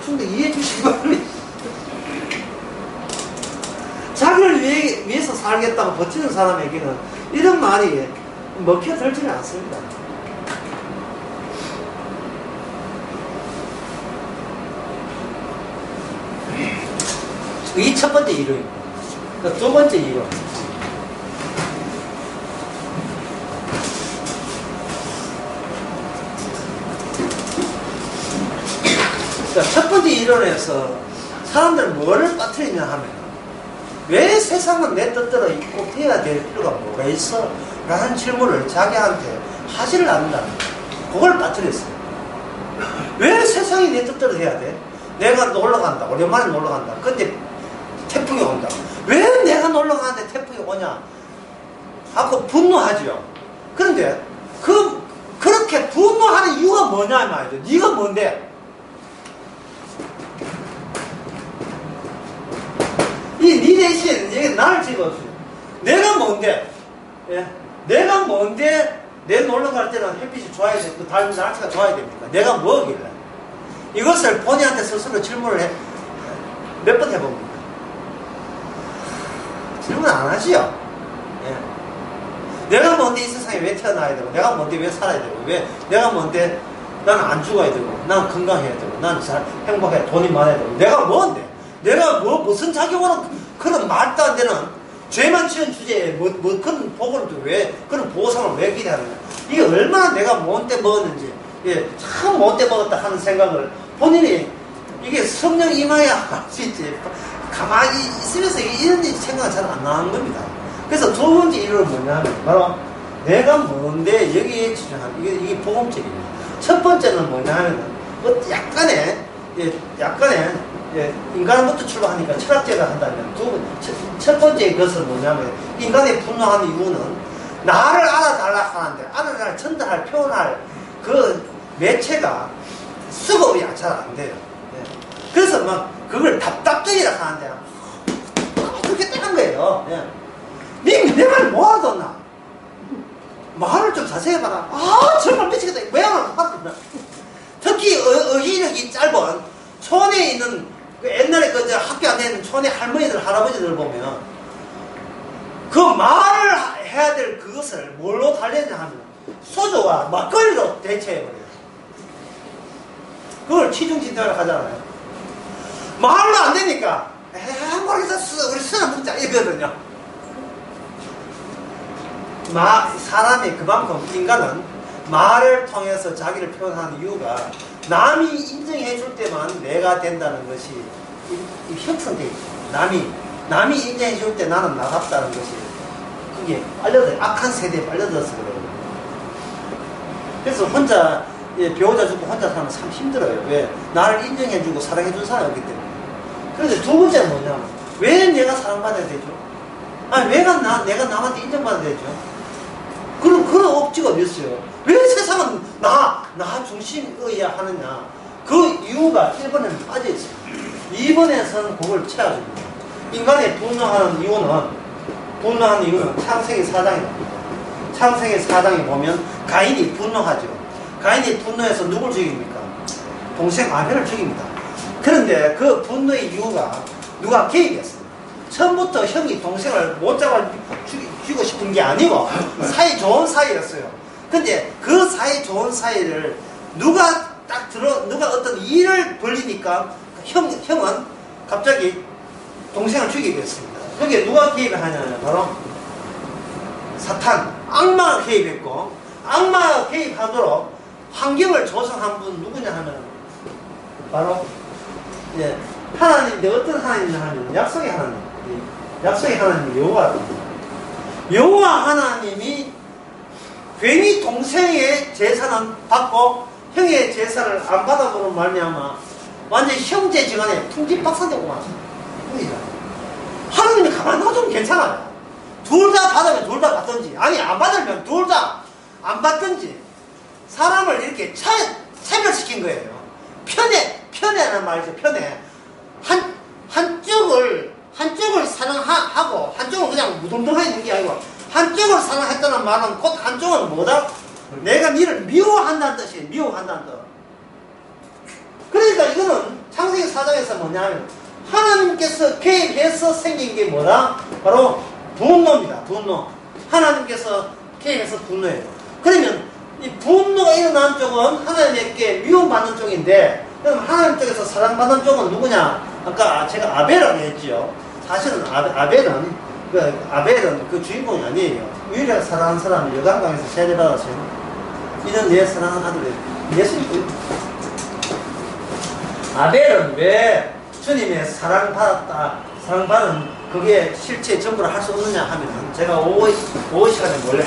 충분히 이해해 주시기 바랍니다. 자기를 위해서 살겠다고 버티는 사람에게는 이런 말이 먹혀들지는 않습니다. 이 첫 번째 이론입니다. 두 번째 이론. 첫 번째 이론에서 사람들은 뭐를 빠뜨리냐 하면, 왜 세상은 내 뜻대로 있고 돼야 될 필요가 뭐가 있어? 라는 질문을 자기한테 하지를 않는다. 그걸 빠뜨렸어요. 왜 세상이 내 뜻대로 돼야 돼? 내가 놀러 간다. 오랜만에 놀러 간다. 근데 태풍이 온다. 왜 내가 놀러 가는데 태풍이 오냐? 하고 분노하죠. 그런데 그렇게 분노하는 이유가 뭐냐 말이죠. 네가 뭔데? 네 대신 나를 찍어주세요. 내가 뭔데? 예? 내가 뭔데 내 놀러 갈 때는 햇빛이 좋아야 되고 다른 날씨가 좋아야 됩니까? 내가 뭐길래? 이것을 본인한테 스스로 질문을 몇 번 해봅니다. 질문 안 하지요? 예. 내가 뭔데 이 세상에 왜 태어나야 되고, 내가 뭔데 왜 살아야 되고, 내가 뭔데 나는 안 죽어야 되고, 나는 건강해야 되고, 나는 잘 행복해야, 돈이 많아야 되고, 내가 뭔데? 내가 무슨 자격으로 그런 말도 안 되는 죄만 지은 주제에 그런 복을 그런 보상을 왜 기대하느냐. 이게 얼마나 내가 못돼 먹었는지, 참 못돼 먹었다 하는 생각을 본인이 이게 성령 임하야 할 수 있지. 가만히 있으면서 이런 생각은 잘 안 나는 겁니다. 그래서 두 번째 이유는 뭐냐면 바로 내가 뭔데 여기에 집중하는 이게 복음적입니다. 첫 번째는 뭐냐면 약간의 인간부터 출발하니까 철학제가 한다면 첫 번째 것은 뭐냐면 인간의 분노하는 이유는 나를 알아달라 하는데 알아달라 전달할 표현할 그 매체가 수급이 잘 안 돼요. 그래서 막 그걸 답답증이라 하는데 그렇게 뜨는 거예요. 내 말 모아뒀나? 말을 좀 자세히 해봐라. 정말 미치겠다. 왜 안 하나? 특히 어휘력이 짧은 촌에 있는 그 옛날에 학교 안에 있는 촌의 할머니들 할아버지들 보면 그 말을 해야 될 그것을 뭘로 달래냐 하면 소주와 막걸리로 대체해버려요. 그걸 취중진담을 하잖아요. 말로 안 되니까 모르겠어 우리 술을 먹자 이거거든요. 사람이 그만큼 인간은 말을 통해서 자기를 표현하는 이유가 남이 인정해 줄 때만 내가 된다는 것이 형성되어 있죠. 남이 인정해 줄 때 나는 나갑다는 것이 그게 악한 세대에 빨려들어서 그래요. 그래서 혼자 배우자 주고 혼자 살면 참 힘들어요. 왜? 나를 인정해 주고 사랑해 준 사람이 없기 때문에. 그런데 두 번째는 뭐냐면 왜 내가 사랑받아야 되죠? 왜 내가 남한테 인정받아야 되죠? 그런 억지가 어디 있어요? 왜 세상은 나 중심이어야 하느냐? 그 이유가 1번에는 빠져있어요. 2번에서는 그걸 채워줍니다. 인간의 분노하는 이유는 창세기 4장입니다. 창세기 4장에 보면 가인이 분노하죠. 가인이 분노해서 누굴 죽입니까? 동생 아벨을 죽입니다. 그런데 그 분노의 이유가 누가 개입했어요. 처음부터 형이 동생을 못 잡아 죽이고 싶은 게 아니고 사이 좋은 사이였어요. 근데 그 사이 좋은 사이를 누가 어떤 일을 벌리니까 형은 갑자기 동생을 죽이게 됐습니다. 거기에 누가 개입을 하냐면 바로 사탄, 악마가 개입했고 악마가 개입하도록 환경을 조성한 분 누구냐 하면 바로 하나님인데 어떤 하나님이냐 하면 약속의 하나님이 여호와입니다. 여호와 하나님이 괜히 동생의 제사는 받고 형의 제사를 안 받아보는 말미암아 완전 형제지간에 풍지박산되고만 하나님이 가만히 놔두면 괜찮아요. 둘 다 받으면 둘 다 받든지 아니 안 받으면 둘 다 안 받든지 사람을 이렇게 차별시킨 거예요. 편애라는 말이죠. 편애. 한쪽을 사랑하고 한쪽은 그냥 무덤덤해 있는 게 아니고 한쪽을 사랑했다는 말은 곧 한쪽은 뭐다? 내가 니를 미워한다는 뜻이에요. 미워한다는 뜻. 그러니까 이거는 창세기 4장에서 뭐냐면 하나님께서 개입해서 생긴 게 뭐다? 바로 분노입니다. 분노. 하나님께서 개입해서 분노예요. 그러면 이 분노가 일어나는 쪽은 하나님께 미움받는 쪽인데 그럼 하나님 쪽에서 사랑받는 쪽은 누구냐? 아까 제가 아벨이라고 했죠. 사실은 아벨은 그 주인공이 아니에요. 유일하게 사랑하는 사람이 여강강에서 세례받았어요. 이는 내 사랑하는 아들이에요. 예수님. 아벨은 왜 주님의 사랑받은 그게 실제 전부를 할 수 없느냐 하면 제가 5월 시간에 원래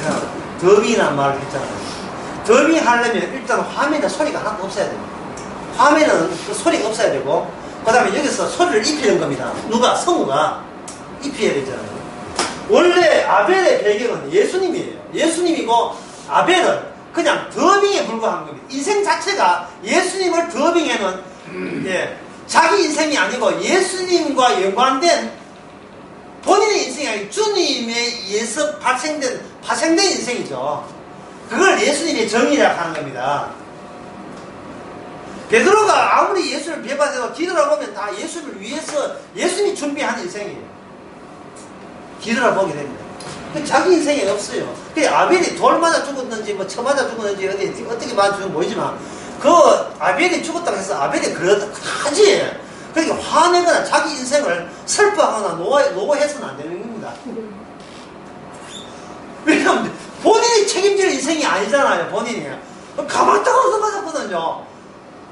더빙이라는 말을 했잖아요. 더빙 하려면 일단 화면에 소리가 하나도 없어야 됩니다. 화면은 그 소리가 없어야 되고 그 다음에 여기서 소리를 입히는 겁니다. 성우가 입혀야 되잖아요. 원래 아벨의 배경은 예수님이에요. 예수님이고 아벨은 그냥 더빙에 불과한 겁니다. 인생 자체가 예수님을 더빙해는 자기 인생이 아니고 예수님과 연관된 본인의 인생이 아니고 주님에 의해서 파생된 인생이죠. 그걸 예수님의 정의라고 하는 겁니다. 베드로가 아무리 예수를 배반해도 뒤돌아보면 다 예수를 위해서 예수님이 준비한 인생이에요. 뒤돌아보게 됩니다. 자기 인생이 없어요. 아벨이 돌 맞아 죽었는지 쳐 맞아 죽었는지 어떻게 맞아 죽은지 모르지만 그 아벨이 죽었다고 해서 아벨이 그러다지 그러니까 화내거나 자기 인생을 슬퍼하거나 노고해서는 안 되는 겁니다. 왜냐하면 본인이 책임질 인생이 아니잖아요. 본인이 가만 있다가 얻어맞았거든요.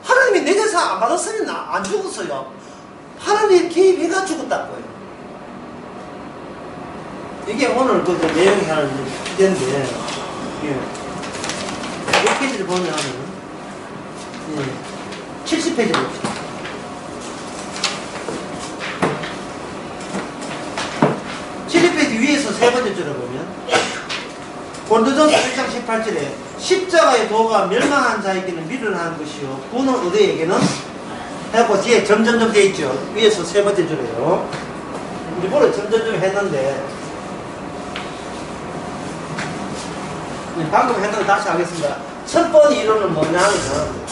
하나님이 내 제사 안 받았으면 안 죽었어요. 하나님이 개입해가 죽었다고요. 이게 오늘 그 내용이 하는 주제인데, 이 페이지를 보면, 70페이지 봅시다. 70페이지 위에서 세 번째 줄을 보면, 고린도전서 1장 18절에 십자가의 도가 멸망한 자에게는 미련한 것이요 구원은 얻으에게는 해고 뒤에 점점점 돼 있죠. 위에서 세 번째 줄이에요. 일부러 점점점 했는데 방금 했는데 다시 하겠습니다. 첫 번째 이론은 뭐냐면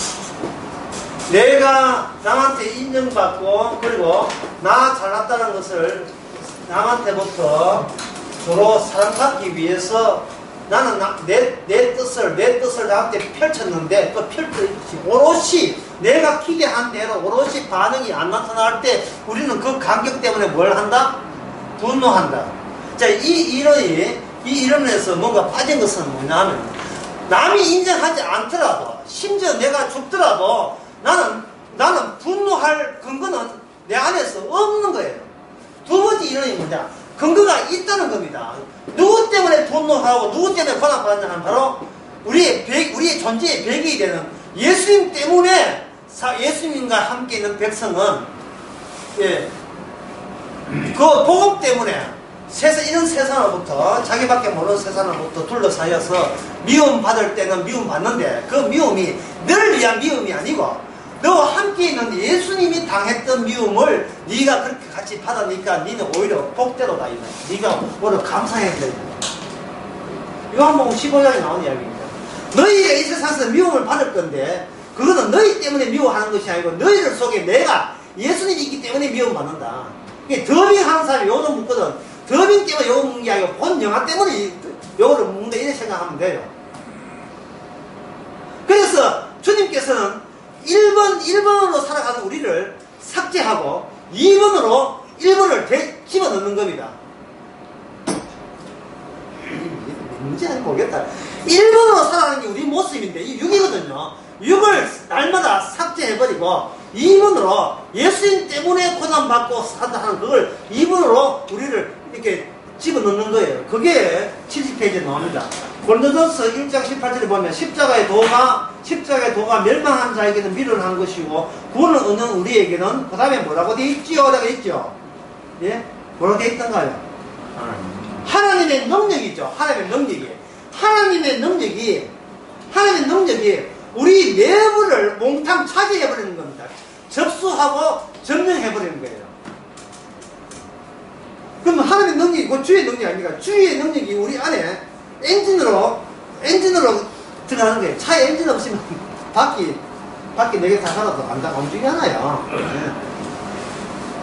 내가 남한테 인정받고 그리고 나 잘났다는 것을 남한테부터 서로 사랑받기 위해서 나는 내 뜻을 나한테 펼쳤는데 또 오롯이 내가 기대한 대로 오롯이 반응이 안 나타날 때 우리는 그 간격 때문에 뭘 한다? 분노한다. 자, 이 이론에서 뭔가 빠진 것은 뭐냐면 남이 인정하지 않더라도 심지어 내가 죽더라도 나는 분노할 근거는 내 안에서 없는 거예요. 두 번째 이론이 뭐냐? 근거가 있다는 겁니다. 누구 때문에 분노하고 누구 때문에 고난받느냐 하면 바로 우리의 존재의 배경이 되는 예수님 때문에 예수님과 함께 있는 백성은 그 복음 때문에 이런 세상으로부터 자기밖에 모르는 세상으로부터 둘러싸여서 미움 받을 때는 미움 받는데 그 미움이 너를 위한 미움이 아니고 너와 함께 있는 예수님이 당했던 미움을 네가 그렇게 같이 받으니까 너는 오히려 복대로다. 네가 오히려 감사해야 된다. 요한복음 15장에 나오는 이야기입니다. 너희가 이 세상에서 미움을 받을 건데 그거는 너희 때문에 미워하는 것이 아니고 너희들 속에 내가 예수님이 있기 때문에 미움받는다. 더빙하는 사람이 요거 묻거든. 더빙 때문에 요거 묻는 게 아니고 본 영화 때문에 요거를 묻는다 이렇게 생각하면 돼요. 그래서 주님께서는 1번으로 살아가는 우리를 삭제하고 2번으로 1번을 집어넣는 겁니다. 문제는 모르겠다. 1번으로 살아가는 게 우리 모습인데 이 6이거든요. 6을 날마다 삭제해버리고 2번으로 예수님 때문에 고난받고 산다 하는 그걸 2번으로 우리를 이렇게 집어넣는 거예요. 그게 70페이지에 나옵니다. 고린도전서 1장 18절에 보면 십자가의 도가 멸망한 자에게는 미련한 것이고 구원을 얻는 우리에게는 그 다음에 뭐라고 되어 있지요? 라고 있죠. 예? 뭐라고 되어 있던가요? 하나님의 능력이죠. 하나님의 능력이 우리 내부를 몽탕 차지해버리는 겁니다. 접수하고 점령해버리는 거예요. 그럼 하나님의 능력이 그 주의 능력이 아닙니까? 주의 능력이 우리 안에 엔진으로 들어가는 거예요. 차에 엔진 없으면 바퀴 4개 다 달아도 안 움직이잖아요.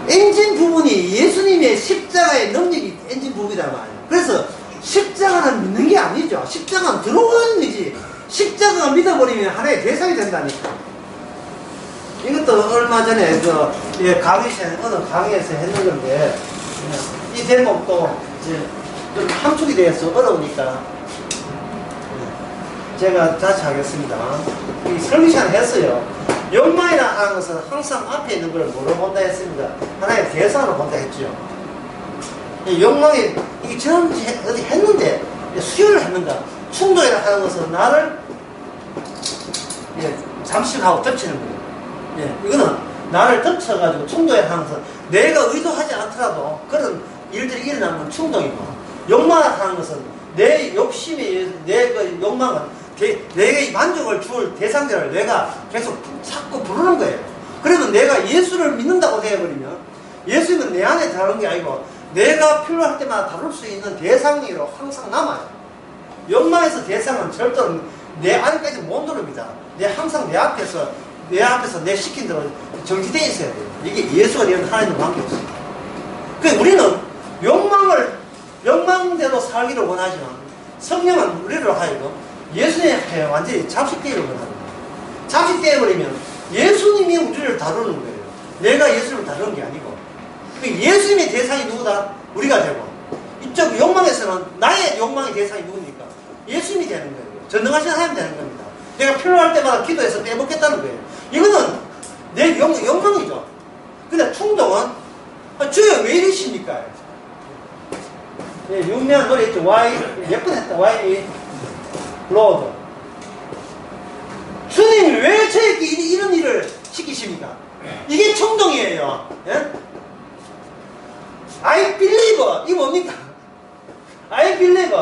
네. 엔진 부분이 예수님의 십자가의 능력이 엔진 부분이란 말이에요. 그래서 십자가는 믿는 게 아니죠. 십자가는 들어오는 거지. 십자가가 믿어버리면 하나의 대상이 된다니까. 이것도 얼마 전에 어느 강의에서 했는 건데 이 대목도 이제 좀 함축이 되어서 어려우니까 제가 다시 하겠습니다. 이 설교 시간 했어요. 욕망이라 하는 것은 항상 앞에 있는 걸 뭐로 본다 했습니다. 하나의 대상으로 본다 했죠. 욕망이 이게 저는 어디 했는데 수요를 했는가. 충동이라 하는 것은 나를 잠식하고 덮치는 거예요. 이거는 나를 덮쳐가지고 충동이라 하는 것은 내가 의도하지 않더라도 그런 일들이 일어나면 충동이고, 욕망이라 하는 것은 내 욕심이, 내 그 욕망은 내게 만족을 줄 대상자를 내가 계속 찾고 부르는 거예요. 그러면 내가 예수를 믿는다고 되어버리면 예수님은 내 안에 들어가는 게 아니고 내가 필요할 때마다 다룰 수 있는 대상으로 항상 남아요. 욕망에서 대상은 절대로 내 안까지 못 누릅니다. 항상 내 앞에서 내 시킨 대로 정지되어 있어야 돼요. 이게 예수가 되는 하나님과 관계없습니다. 그러니까 우리는 욕망대로 살기를 원하지만 성령은 우리를 하여금 예수님 앞에 완전히 잠식되기를 원합니다. 잠식되어버리면 예수님이 우리를 다루는 거예요. 내가 예수님을 다루는 게 아니고. 그러니까 예수님의 대상이 누구다? 우리가 되고, 이쪽 욕망에서는 나의 욕망의 대상이 누굽니까? 예수님이 되는 거예요. 전능하신 하나님 되는 겁니다. 내가 필요할 때마다 기도해서 빼먹겠다는 거예요. 이거는 내 욕망이죠. 근데 충동은 주여 왜 이러십니까? 예, 유명한 노래 있죠. Why 몇 번 했다. Why Lord. 주님이 왜 저에게 이런 일을 시키십니까? 이게 충동이에요. 예? I believe. 이거 뭡니까? I believe.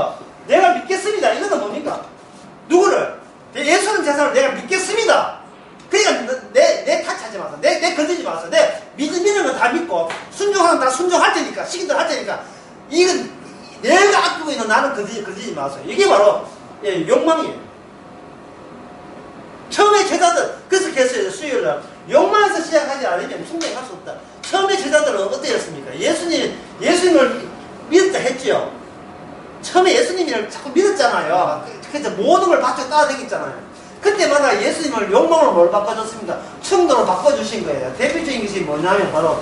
내가 믿겠습니다. 이거는 뭡니까? 누구를? 예수는 제사를 내가 믿겠습니다. 그러니까 내 탓하지 마세요. 내 건드리지 마세요. 내 믿는 건 다 믿고 순종하는 다 순종할 테니까 시킨대로 할 테니까 이건 내가 아끼고 있는 나는 건드리지 마세요. 이게 바로 욕망이에요. 처음에 제자들 그래서 계속 수요일날 욕망에서 시작하지 않으면 충분할 수 없다. 처음에 제자들은 어때였습니까? 예수님을 믿었다 했지요. 처음에 예수님을 자꾸 믿었잖아요. 그래서 모든 걸 바쳐 따라다녔잖아요. 그때마다 예수님을 욕망으로 뭘 바꿔줬습니까? 충동으로 바꿔주신 거예요. 대표적인 것이 뭐냐면 바로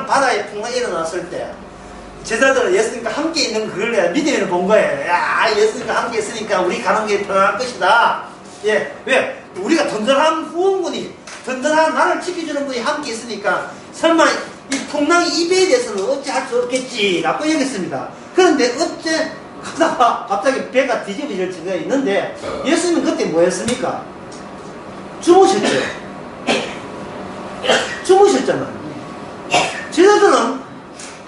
바다에 풍랑이 일어났을 때 제자들은 예수님과 함께 있는 그걸 믿음을 본 거예요. 야, 예수님과 함께 있으니까 우리 가는 게 편안할 것이다. 예, 왜? 우리가 든든한 후원군이, 든든한 나를 지켜주는 분이 함께 있으니까 설마 이 풍랑이 입에 대해서는 어찌할 수 없겠지 라고 여겼습니다. 그런데 어째 가다가 갑자기 배가 뒤집어질 수가 있는데 예수님은 그때 뭐 했습니까? 주무셨죠. 주무셨잖아요. 제자들은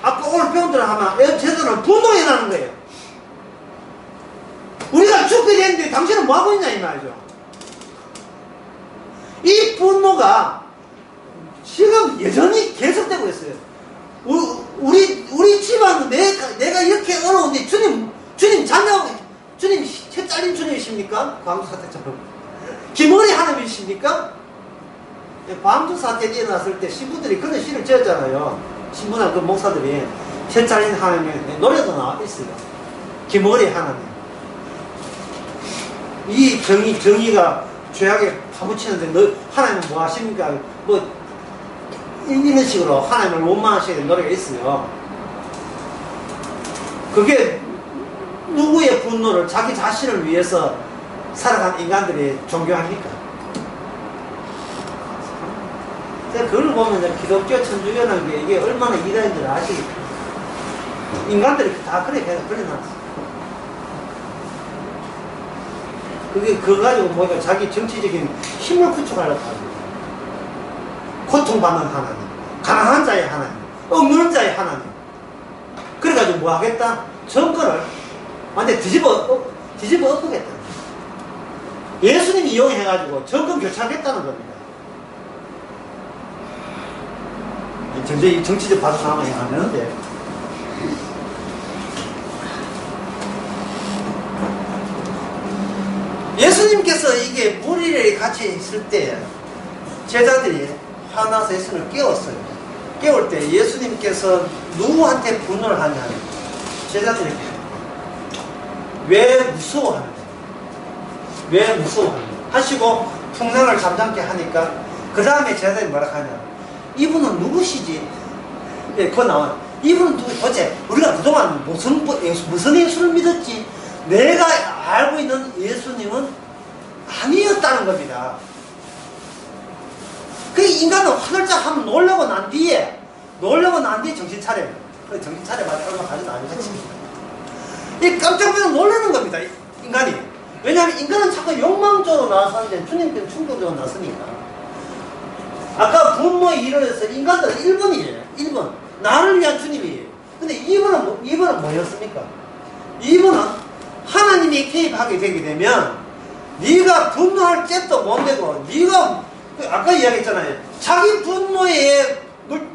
아까 오늘 배운 대로 하면 제자들은 분노가 나는 거예요. 우리가 죽게 됐는데 당신은 뭐 하고 있냐 이 말이죠. 이 분노가 지금 여전히 계속되고 있어요. 우리 집안은 내가 이렇게 어려운데 주님 자녀, 주님 혀 잘린 주님이십니까? 광주 사태처럼. 김어리 하나님이십니까? 광주 사태 일어났을 때 신부들이 그런 시를 지었잖아요. 신부나 그 목사들이 혀 잘린 하나님 노래도 나와 있어요. 김어리 하나님. 이 정의가 죄악에 파묻히는데 하나님은 뭐 하십니까? 뭐 이런 식으로 하나님을 원망하셔야 되는 노래가 있어요. 그게 누구의 분노를 자기 자신을 위해서 살아간 인간들이 존경합니까? 그걸 보면 기독교 천주교라는 게 이게 얼마나 이단인지 아시겠죠? 인간들이 다 그래 계속 걸려놨어. 그거 가지고 뭐가 자기 정치적인 힘을 구축하려고 합니다. 고통받는 하나님, 가난한 자의 하나님, 없는 자의 하나님. 그래가지고 뭐 하겠다? 정권을 완전 뒤집어 엎으겠다. 예수님이 이용해가지고 정권 교체하겠다는 겁니다. 이 정치적 바도 상황이 안 되는데. 예수님께서 이게 무리를 같이 있을 때 제자들이 화나서 예수님을 깨웠어요. 깨울 때 예수님께서 누구한테 분노를 하냐면 제자들에게 왜 무서워하는데 왜 무서워하는데 하시고 풍랑을 잠잠케 하니까 그 다음에 제자들이 뭐라 하냐 이분은 누구시지? 예, 그거 나와. 이분은 도대체 우리가 그동안 무슨 예수를 믿었지? 내가 알고 있는 예수님은 아니었다는 겁니다. 그 인간은 화들짝 하면 놀려고 난 뒤에 정신 차려요. 그 정신 차려봐야 얼마 가지도 않겠습니다. 이 깜짝 놀라는 겁니다. 인간이. 왜냐하면 인간은 자꾸 욕망적으로 나서는데 주님께는 충동적으로 나서니까. 아까 분노의 일어나서 인간들은 1번이에요. 1번. 나를 위한 주님이에요. 근데 2번은 뭐였습니까? 2번은 하나님이 개입하게 되게 되면 네가 분노할 잽도 못 내고 네가 아까 이야기했잖아요. 자기 분노에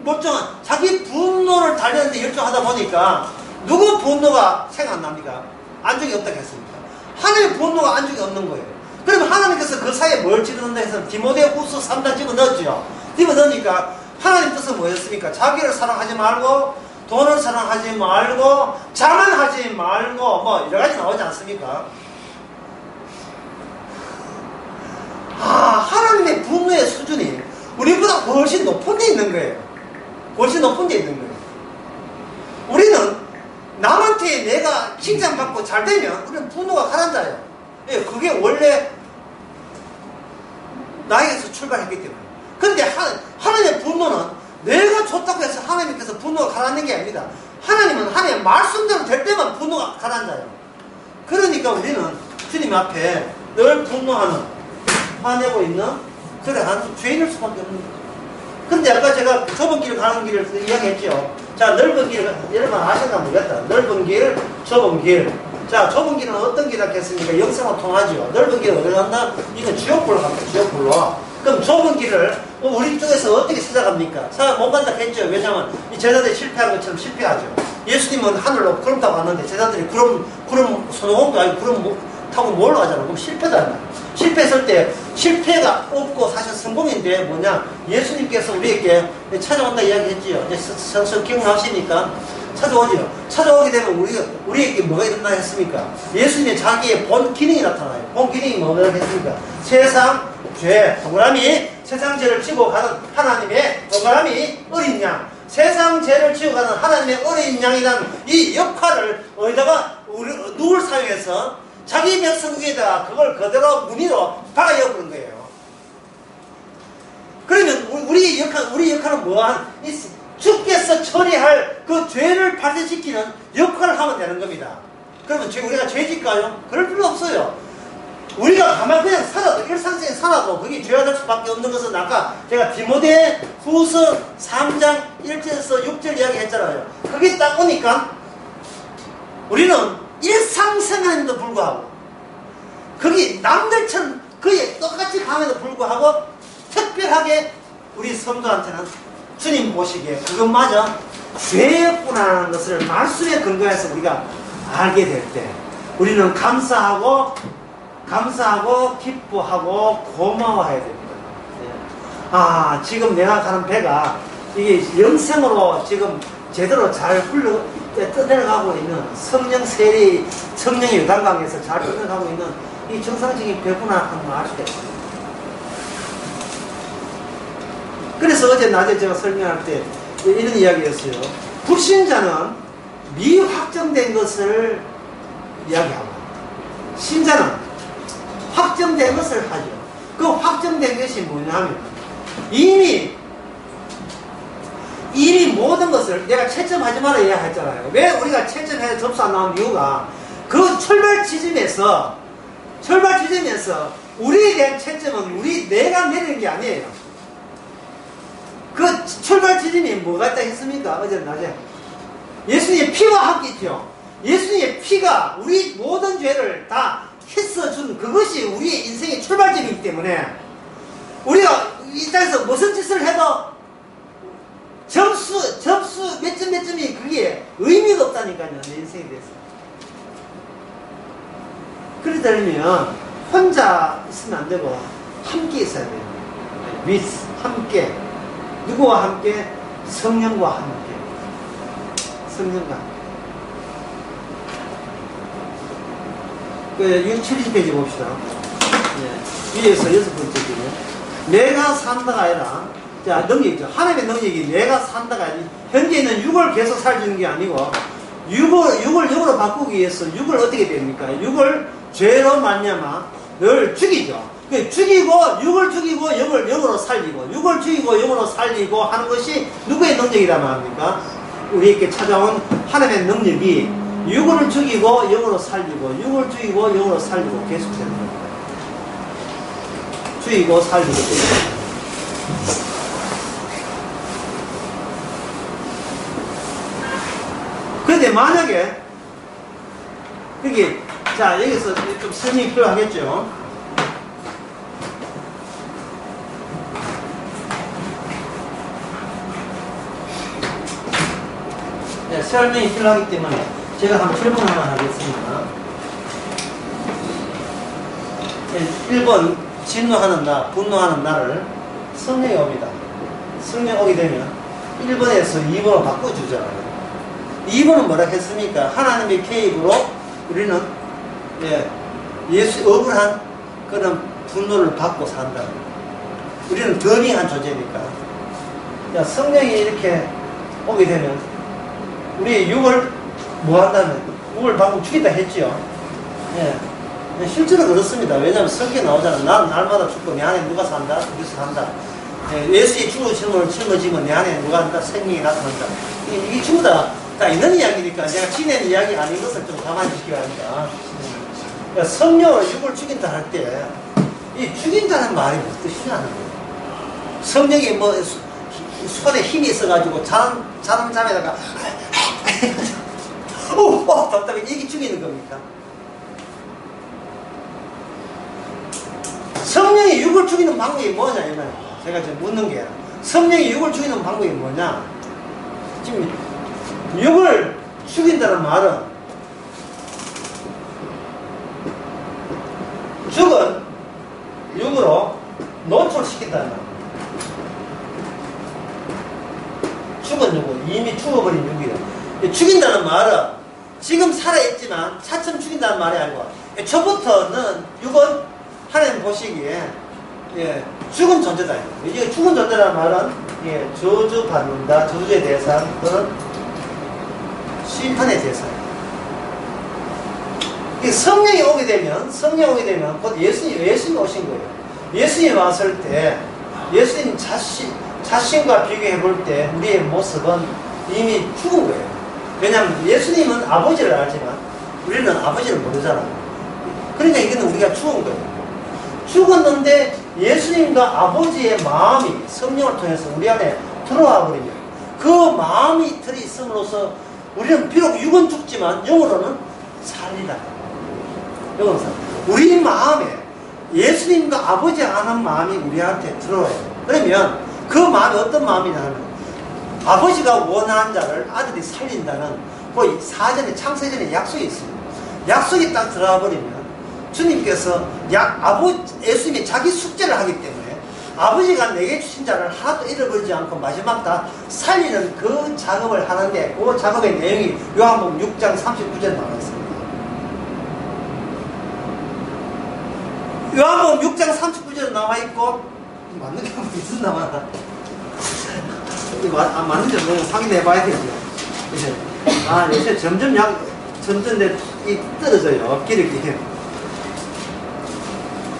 멀쩡한 자기 분노를 달려는데 열중하다 보니까 누구 분노가 생각납니까? 안중이 없다고 했습니까? 하나님의 분노가 안중이 없는 거예요. 그러면 하나님께서 그 사이에 뭘 집어넣는다 해서 디모데후서 3장 집어넣었죠. 집어넣으니까 하나님 뜻은 뭐였습니까? 자기를 사랑하지 말고 돈을 사랑하지 말고 자만하지 말고 뭐 여러 가지 나오지 않습니까? 하나님의 분노의 수준이 우리보다 훨씬 높은 데 있는 거예요. 훨씬 높은 데 있는 거예요. 우리는 남한테 내가 칭찬받고 잘 되면 우리는 분노가 가라앉아요. 예, 그게 원래 나에게서 출발했기 때문에. 그런데 하나님의 분노는 내가 줬다고 해서 하나님께서 분노가 가라앉는 게 아닙니다. 하나님은 하나님의 말씀대로 될 때만 분노가 가라앉아요. 그러니까 우리는 주님 앞에 늘 분노하는, 화내고 있는 그러한 죄인일 수밖에 없는 거예요. 근데 아까 제가 좁은 길을 가는 길을 이야기했죠. 자, 넓은 길, 여러분 아실까 모르겠다. 넓은 길, 좁은 길. 자, 좁은 길은 어떤 길을 했습니까? 영생으로 통하죠. 넓은 길은 어디로 간다? 이건 지옥불로 갑니다. 지옥불로. 그럼 좁은 길을 우리 쪽에서 어떻게 찾아갑니까? 못 간다 했죠. 왜냐하면 이 제자들이 실패한 것처럼 실패하죠. 예수님은 하늘로 구름 타고 왔는데 제자들이 구름 손오공도 아니고 구름 타고 못 올라가잖아. 그럼 실패잖아. 실패했을 때 실패가 없고 사실 성공인데 뭐냐? 예수님께서 우리에게 찾아온다 이야기했지요. 이제 성서 기억나시니까 찾아오지요. 찾아오게 되면 우리에게 뭐가 일어나 했습니까? 예수님의 자기의 본 기능이 나타나요. 본 기능이 뭐가 했습니까? 세상 죄, 동그라미, 세상 죄를 지고 가는 하나님의 동그라미 어린 양. 세상 죄를 지고 가는 하나님의 어린 양이라는 이 역할을 어디다가 누굴 사용해서 자기 백성 위에다가 그걸 그대로 무늬로 박아여보는 거예요. 그러면 우리 역할은 뭐한? 주께서 처리할 그 죄를 발생시키는 역할을 하면 되는 겁니다. 그러면 우리가 죄질까요? 그럴 필요 없어요. 우리가 가만히 그냥 살아도, 일상생에 살아도 그게 죄가 될 수밖에 없는 것은 아까 제가 디모데 후서 3장 1절에서 6절 이야기 했잖아요. 그게 딱 오니까 우리는 일상생활에도 불구하고 그게 남들처럼 그에 똑같이 강해도 불구하고 특별하게 우리 성도한테는 주님 보시기에 그것마저 죄였구나라는 것을 말씀에 근거해서 우리가 알게 될 때 우리는 감사하고 기뻐하고 고마워해야 됩니다. 아, 지금 내가 가는 배가 이게 영생으로 지금 제대로 잘 떠내려가고 있는 성령 세례, 성령의 요단강에서 잘 떠내려가고 있는 이 정상적인 배구나 하는 걸 알 수가 있습니다. 그래서 어제 낮에 제가 설명할 때 이런 이야기였어요. 불신자는 미확정된 것을 이야기하고 신자는 확정된 것을 하죠. 그 확정된 것이 뭐냐면 이미 모든 것을 내가 채점하지 마라 이야기했잖아요. 왜 우리가 채점해서 점수 안 나온 이유가 그 출발 지점에서 우리에 대한 채점은 내가 내리는 게 아니에요. 그 출발 지점이 뭐가 있다 했습니까? 어제 낮에 예수님의 피와 함께 있죠. 예수님의 피가 우리 모든 죄를 다 했어준 그것이 우리의 인생의 출발점이기 때문에 우리가 이 땅에서 무슨 짓을 해도 점수 몇 점이 그게 의미가 없다니까요. 내 인생에 대해서. 그러려면 혼자 있으면 안 되고 함께 있어야 돼요. with 함께. 누구와 함께? 성령과 함께. 성령과 함께. 그 70페이지 봅시다. 위에서 6번째는 내가 산다가 아니라, 자, 능력이죠. 하나님의 능력이 내가 산다가 아니라, 현재 있는 육을 계속 살리는 게 아니고, 육을 영으로 바꾸기 위해서 육을 어떻게 됩니까? 육을 죄로 말미암아 늘 죽이죠. 죽이고, 육을 죽이고, 영으로 살리고, 육을 죽이고, 영으로 살리고 하는 것이 누구의 능력이란 말입니까? 우리에게 찾아온 하나님의 능력이 육을 죽이고 영으로 살리고 육을 죽이고 영으로 살리고 계속되는 겁니다. 죽이고 살리고. 그런데 만약에 그게 자 여기서 좀 설명이 필요하겠죠. 네, 설명이 필요하기 때문에 제가 한번 질문 하나 하겠습니다. 1번 진노하는 나, 분노하는 나를 성령이 옵니다. 성령이 오게 되면 1번에서 2번으로 바꿔주잖아요. 2번은 뭐라 했습니까? 하나님의 개입으로 우리는 예수 억울한 그런 분노를 받고 산다. 우리는 덤이한 존재니까. 성령이 이렇게 오게 되면 우리 육을 뭐 한다면 육을 방금 죽이다 했지요. 예. 실제로 그렇습니다. 왜냐하면 성경에 나오잖아. 난 날마다 죽고 내 안에 누가 산다? 그리스도 산다. 예수의 죽으심을 짊어지면 내 안에 누가 한다? 생명이 나타난다. 이게 전부 다 있는 이야기니까 제가 지낸 이야기 아닌 것을 좀 가만히 지켜야 합니다. 그러니까 성령을 육을 죽인다 할 때 이 죽인다는 말이 무슨 뜻이냐는 거예요. 성령이 뭐 손에 힘이 있어가지고 잠에다가 답답해. 이게 죽이는 겁니까? 성령이 육을 죽이는 방법이 뭐냐 이 말이에요. 제가 지금 묻는 게 성령이 육을 죽이는 방법이 뭐냐. 지금 육을 죽인다는 말은 죽은 육으로 노출시킨다는 말. 죽은 육은 이미 죽어버린 육이에요. 죽인다는 말은 지금 살아있지만 차츰 죽인다는 말이 아니고 애초부터는 육은 하나님 보시기에 죽은 존재다. 이게 죽은 존재라는 말은 저주받는다, 저주의 대상 또는 심판의 대상. 성령이 오게 되면 곧 예수님이 오신 거예요. 예수님이 왔을 때 예수님 자신과 비교해 볼 때 우리의 모습은 이미 죽은 거예요. 왜냐하면 예수님은 아버지를 알지만 우리는 아버지를 모르잖아요. 그러니까 이거는 우리가 죽은 거예요. 죽었는데 예수님과 아버지의 마음이 성령을 통해서 우리 안에 들어와 버리면 그 마음이 들이 있음으로써 우리는 비록 육은 죽지만 영으로는 살리라. 영으로 살. 우리 마음에 예수님과 아버지 아는 마음이 우리한테 들어와요. 그러면 그 마음이 어떤 마음이냐 하면 아버지가 원하는 자를 아들이 살린다는 그 사전에 창세전에 약속이 있습니다. 약속이 딱 들어와 버리면 주님께서 예수님이 자기 숙제를 하기 때문에 아버지가 내게 주신 자를 하나도 잃어버리지 않고 마지막 다 살리는 그 작업을 하는데 그 작업의 내용이 요한복음 6장 39절에 나와 있습니다. 요한복음 6장 39절에 나와 있고 맞는 게 무슨 나와? 맞는지 너무 확인해 봐야겠죠. 이제 점점 이 떨어져요. 기르기.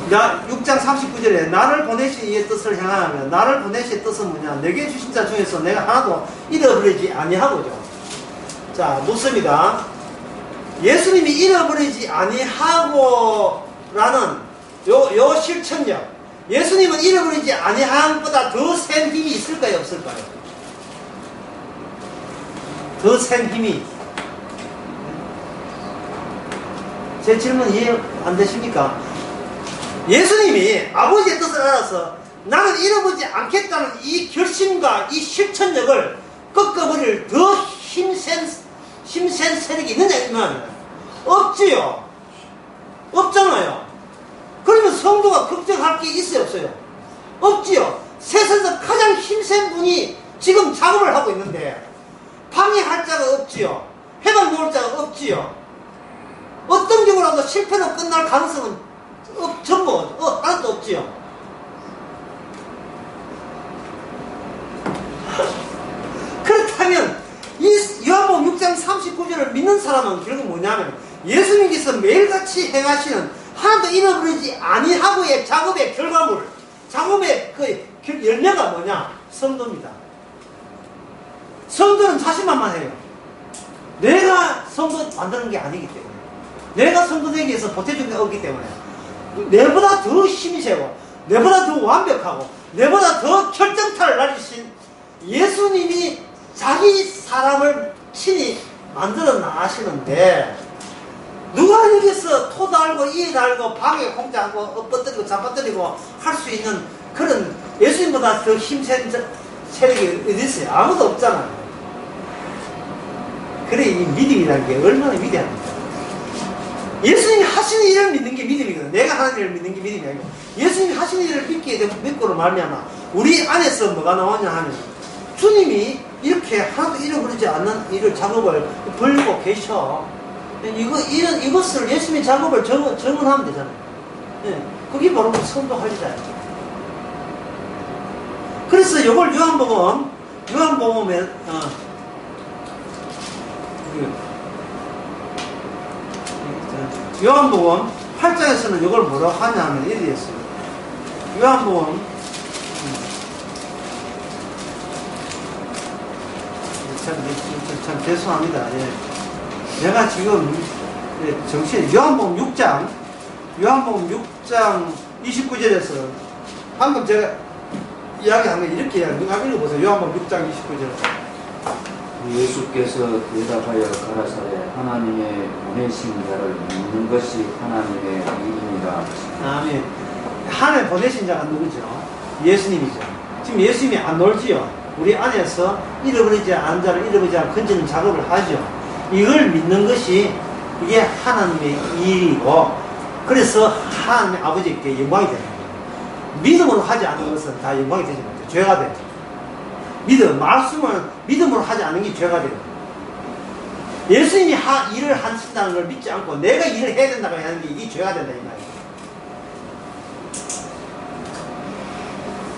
6장 39절에 나를 보내신 이의 뜻을 행하면 나를 보내신 뜻은 뭐냐? 내게 주신 자 중에서 내가 하나도 잃어버리지 아니하고죠. 자, 묻습니다. 예수님이 잃어버리지 아니하고라는 요 실천력, 예수님은 잃어버리지 아니함보다 더 센 힘이 있을까요? 없을까요? 더 센 힘이. 제 질문 이해 안 되십니까? 예수님이 아버지의 뜻을 알아서 나는 잃어버리지 않겠다는 이 결심과 이 실천력을 꺾어버릴 더 힘센 세력이 있느냐 이 말이에요. 없지요. 없잖아요. 그러면 성도가 걱정할 게 있어요 없어요? 없지요. 세상에서 가장 힘센 분이 지금 작업을 하고 있는데 방해할 자가 없지요. 해방 놓을 자가 없지요. 어떤 경우라도 실패로 끝날 가능성은 전부 하나도 없지요. 그렇다면 이 요한복음 6장 39절을 믿는 사람은 결국 뭐냐면 예수님께서 매일같이 행하시는 하나도 잃어버리지 아니하고의 작업의 결과물, 작업의 그 열매가 뭐냐? 성도입니다. 성도는 자신만만해요. 내가 성도 만드는 게 아니기 때문에, 내가 성도 되기 위해서 보태준 게 없기 때문에 내보다 더 힘이 세고 내보다 더 완벽하고 내보다 더 결정타를 날리신 예수님이 자기 사람을 친히 만들어 나가시는데 누가 여기서 토 달고 이 달고 방에 공짜하고 엎어뜨리고 잡아뜨리고 할 수 있는 그런 예수님보다 더 힘센 세력이 어디 있어요? 아무도 없잖아요. 그래 이 믿음이라는 게 얼마나 위대합니까? 예수님이 하시는 일을 믿는 게 믿음이거든. 내가 하는 일을 믿는 게 믿음이 아니고 예수님이 하시는 일을 믿고로 말미암아 우리 안에서 뭐가 나오냐 하면 주님이 이렇게 하나도 잃어버리지 않는 일을 작업을 벌고 계셔. 이것을 예수님의 작업을 정언하면 되잖아요. 그게 바로 성도 할 일이잖아요. 그래서 이걸 요한복음에 요한복음 8장에서는 이걸 뭐라고 하냐면 이렇게 했어요. 요한복음 참 죄송합니다. 예. 내가 지금 정신 요한복음 6장 29절에서 방금 제가 이야기하면 이렇게 한번 읽어보세요. 요한복음 6장 29절. 예수께서 대답하여 가라사대 하나님의 보내신 자를 믿는 것이 하나님의 일입니다. 아멘. 하나님 보내신 자가 누구죠? 예수님이죠. 지금 예수님이 안 놀지요. 우리 안에서 잃어버리지 않은 자를 잃어버리지 않고 건지는 작업을 하죠. 이걸 믿는 것이 이게 하나님의 일이고, 그래서 하나님 아버지께 영광이 되는 거예요. 믿음으로 하지 않는 것은 다 영광이 되지 못해요. 죄가 돼요. 말씀을 믿음으로 하지 않는 게 죄가 돼요. 예수님이 일을 하신다는 걸 믿지 않고 내가 일을 해야 된다고 하는 게 이게 죄가 된다, 이 말이에요.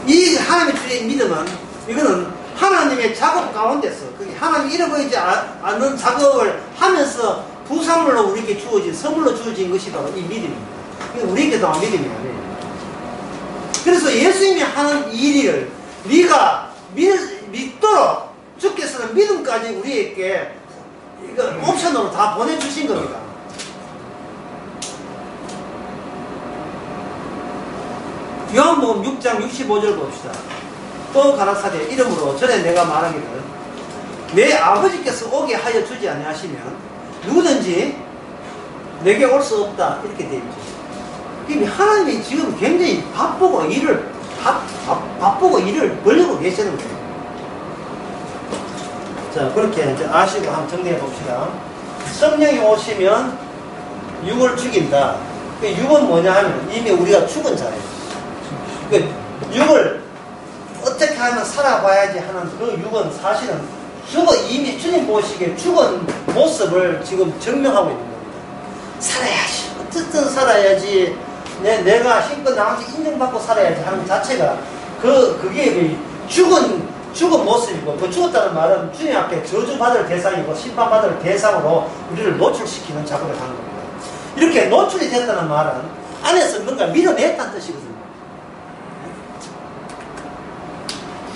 이 하나님의 주의 믿음은, 이거는 하나님의 작업 가운데서, 하나님 잃어버리지 않는 작업을 하면서 부산물로 우리에게 주어진, 선물로 주어진 것이 바로 이 믿음입니다. 우리에게 더 믿음이 아니에요. 그래서 예수님이 하는 일을 네가 믿도록 주께서는 믿음까지 우리에게 이거 옵션으로 다 보내주신 겁니다. 요한복음 6장 65절 봅시다. 또 가라사대 이름으로 전에 내가 말하기를 내 아버지께서 오게 하여 주지 아니하시면 누구든지 내게 올 수 없다, 이렇게 되어 있죠. 하나님이 지금 굉장히 바쁘고 일을 벌리고 계시는 거예요. 자, 그렇게 이제 아시고 한번 정리해 봅시다. 성령이 오시면 육을 죽인다. 육은 뭐냐 하면 이미 우리가 죽은 자예요. 육을 어떻게 하면 살아봐야지 하는 그 육은 사실은 이미 주님 보시기에 죽은 모습을 지금 증명하고 있는 겁니다. 살아야지. 어쨌든 살아야지. 내가 힘껏 나한테 인정받고 살아야지 하는 자체가 그게 죽은 모습이고, 그 죽었다는 말은 주님 앞에 저주받을 대상이고 심판받을 대상으로 우리를 노출시키는 작업을 하는 겁니다. 이렇게 노출이 됐다는 말은 안에서 뭔가 밀어냈다는 뜻이거든요.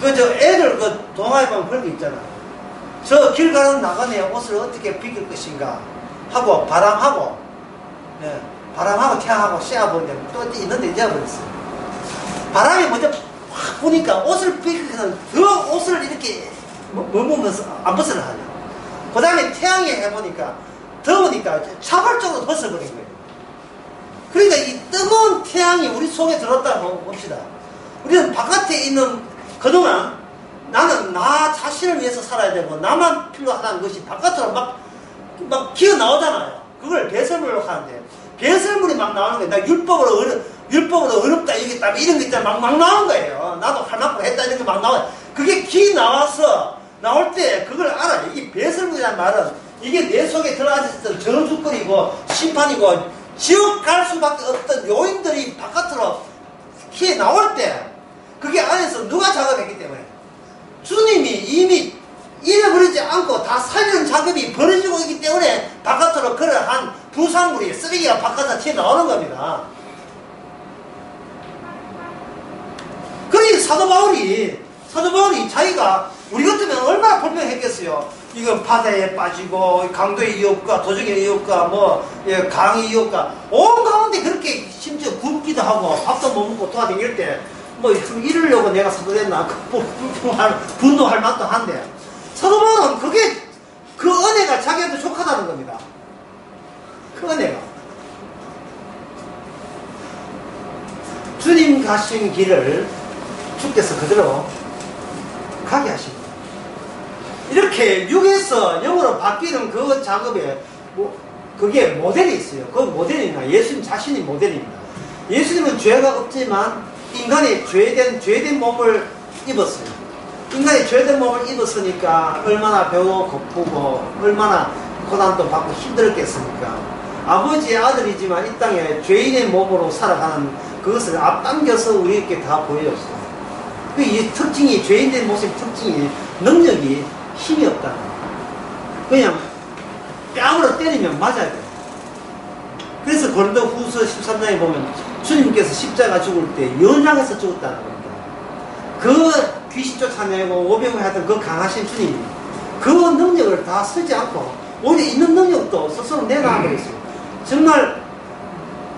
애들 동화에 보면 그런 게 있잖아요. 저 길 가는 나가네 옷을 어떻게 비길 것인가 하고 바람하고 태양하고 씌워보는데 또 있는데 잊어버렸어요. 바람이 먼저 확 부니까 옷을 비키면 더 옷을 이렇게 머무면서 안 벗으려 하죠. 그 다음에 태양이 해보니까 더우니까 자발적으로 벗어버린 거예요. 그러니까 이 뜨거운 태양이 우리 속에 들었다고 봅시다. 우리는 바깥에 있는, 그동안 나는 나 자신을 위해서 살아야 되고 나만 필요하다는 것이 바깥으로 막 기어 나오잖아요. 그걸 배설물로 하는데, 배설물이 막 나오는 거예요. 나 율법으로 어렵다, 이게 딱 이런 게 있잖아. 막 나오는 거예요. 나도 할만큼 했다, 이런 게 막 나와요. 그게 나올 때 그걸 알아요. 이 배설물이라는 말은 이게 내 속에 들어앉았던 저주거리고 심판이고 지옥 갈 수밖에 없던 요인들이 바깥으로 키에 나올 때, 그게 안에서 누가 작업했기 때문에 주님이 이미 잃어버리지 않고 다 살리는 작업이 벌어지고 있기 때문에 바깥으로 그러한 부산물이, 쓰레기가 바깥으로 튀어나오는 겁니다. 그러니 사도 바울이 자기가 우리 같으면 얼마나 불평했겠어요. 이건 바다에 빠지고 강도의 이웃과 도적의 이웃과 강의 이웃과 온 가운데 그렇게 심지어 굶기도 하고 밥도 못 먹고 돌아다닐 때 이러려고 내가 사도 됐나 분노할 맛도 한데, 사도 바울은 그 은혜가 자기한테 족하다는 겁니다. 그 은혜가 주님 가신 길을 주께서 그대로 가게 하십니다. 이렇게 육에서 영으로 바뀌는 그 작업에 그게 모델이 있어요. 그 모델이나 예수님 자신이 모델입니다. 예수님은 죄가 없지만 인간이 죄된 몸을 입었어요. 인간이 죄된 몸을 입었으니까 얼마나 배고 고프고 얼마나 고난도 받고 힘들었겠습니까? 아버지의 아들이지만 이 땅에 죄인의 몸으로 살아가는 그것을 앞당겨서 우리에게 다 보여줬어요. 이 특징이, 죄인된 모습의 특징이 능력이 힘이 없다는 거예요. 그냥 뺨으로 때리면 맞아야 돼요. 그래서 고린도 후서 13장에 보면 주님께서 십자가 죽을 때 연약해서 죽었다는 겁니다. 그 귀신 쫓아내고 오병을 하던 그 강하신 주님이 그 능력을 다 쓰지 않고 오히려 있는 능력도 스스로 내놔버렸어요. 정말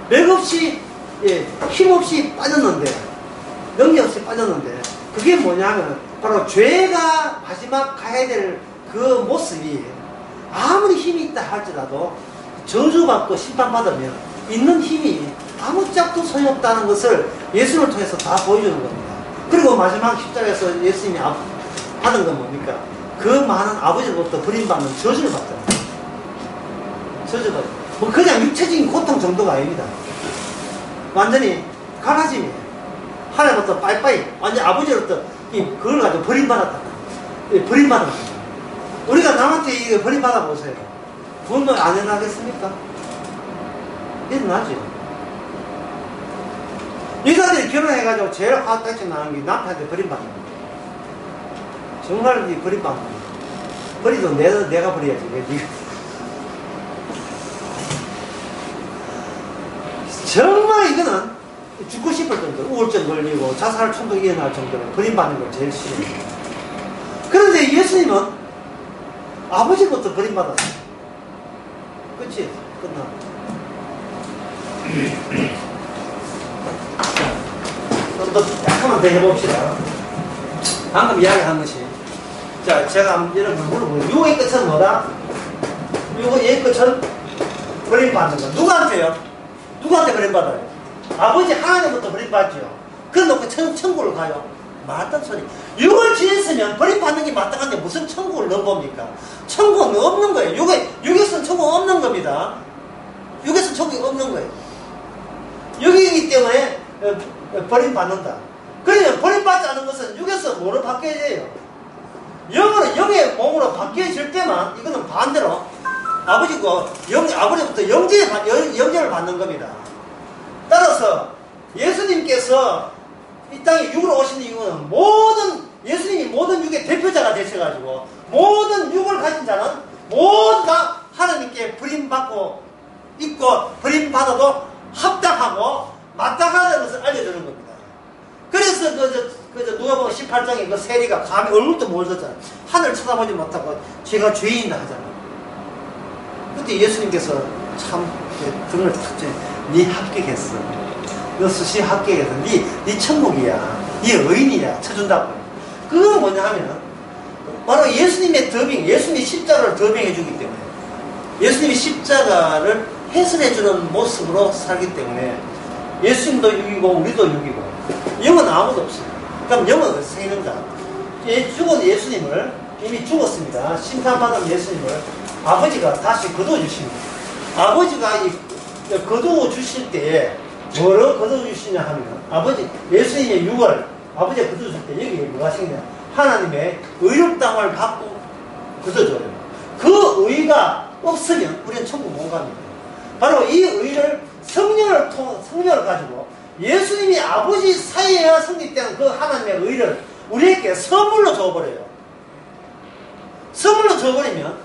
맥없이, 예, 힘없이 빠졌는데, 능력 없이 빠졌는데, 그게 뭐냐면 바로 죄가 마지막 가야 될 그 모습이 아무리 힘이 있다 할지라도 저주받고 심판받으면 있는 힘이 아무짝도 소용없다는 것을 예수를 통해서 다 보여주는 겁니다. 그리고 마지막 십자가에서 예수님이 받은 건 뭡니까? 그 많은 아버지로부터 버림받는 저주를 받잖아요. 저주받아요. 뭐 그냥 육체적인 고통 정도가 아닙니다. 완전히 갈라짐이에요. 하나님부터 빠이빠이 완전 아버지로부터 그걸 가지고 버림받았다. 버림받은 거예요. 우리가 남한테 이거 버림받아 보세요. 분노 안 일어나겠습니까? 일어나죠. 여자들이 결혼해가지고 제일 화딱지 나는 게 남편한테 버림받는 거예요. 정말 버림받는 거예요. 버리도 내가 버려야지. 정말 이거는 죽고 싶을 정도로 우울증 걸리고 자살 충동이 일어날 정도로 버림받는 걸 제일 싫어해요. 그런데 예수님은 아버지부터 버림받았어요. 그치? 끝나. 좀 더 약간만 더 해봅시다. 방금 이야기한 것이, 자, 제가 여러분 물어보면 유의 끝은 뭐다? 유의 끝은 버림받는 거. 누구한테요? 누구한테 버림받아요? 아버지 하나님부터 버림받죠. 그래놓고 천국을 가요. 말단 소리. 육을 지냈으면 버림받는 게 마땅한데 무슨 천국을 넣은 겁니까? 천국은 없는 거예요. 육에서는 천국 없는 겁니다. 육에서는 천국이 없는 거예요. 육이기 때문에 버림받는다. 그러면 버림받지 않은 것은 육에서 뭐로 바뀌어져요? 영으로, 영의 몸으로 바뀌어질 때만 이거는 반대로 아버지부터 영제를 받는 겁니다. 따라서 예수님께서 이 땅에 육으로 오신 이유는 예수님이 모든 육의 대표자가 되셔가지고 모든 육을 가진 자는 모두 다 하나님께 버림받고 있고 버림받아도 합당하고 마땅하다는 것을 알려주는 겁니다. 그래서 누가 보면 18장에 그 세리가 감히 얼굴도 모르잖아요. 하늘 쳐다보지 못하고 제가 죄인이다 하잖아요. 그때 예수님께서 참 등을 탁 쳐. 네 합격했어. 너 수시 합격해서 네 천국이야. 네 의인이야. 쳐준다고. 그건 뭐냐 하면 바로 예수님의 더빙, 예수님이 십자가를 더빙해 주기 때문에 예수님이 십자가를 해설해주는 모습으로 살기 때문에 예수님도 육이고 우리도 육이고 영은 아무도 없어요. 그럼 영은 생명자. 죽은 예수님을 이미 죽었습니다. 심판받은 예수님을 아버지가 다시 거두어주십니다. 아버지가 거두어 주실 때에 뭐로 거두어 주시냐 하면 예수님의 육을 아버지가 거두어 줄 때 여기에 뭐가 생기냐 하나님의 의롭다함을 받고 거두어줘요. 그 의가 없으면 우리는 천국 못 갑니다. 바로 이 의를 성령을 가지고 예수님이 아버지 사이에 성립된 그 하나님의 의를 우리에게 선물로 줘버려요. 선물로 줘버리면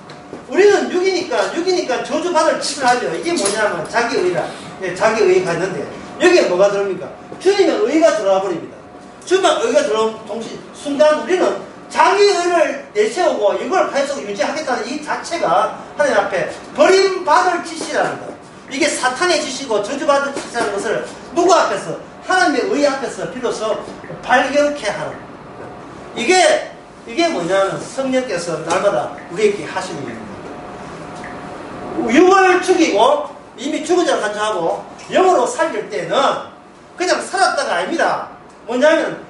우리는 육이니까 저주받을 짓을 하죠. 이게 뭐냐면 자기 의라. 자기 의가 있는데 여기에 뭐가 들어옵니까? 주님의 의가 들어와 버립니다. 주님의 의가 들어온 순간 우리는 자기 의를 내세우고 이걸 계속 유지하겠다는 이 자체가 하나님 앞에 버림받을 짓이라는 것. 이게 사탄의 짓이고 저주받을 짓이라는 것을 누구 앞에서? 하나님의 의 앞에서 비로소 발견케 하는 것. 이게 뭐냐면 성령께서 날마다 우리에게 하시는 일입니다. 육을 죽이고 이미 죽은 자를 간주하고 영으로 살릴 때는 그냥 살았다가 아닙니다. 뭐냐면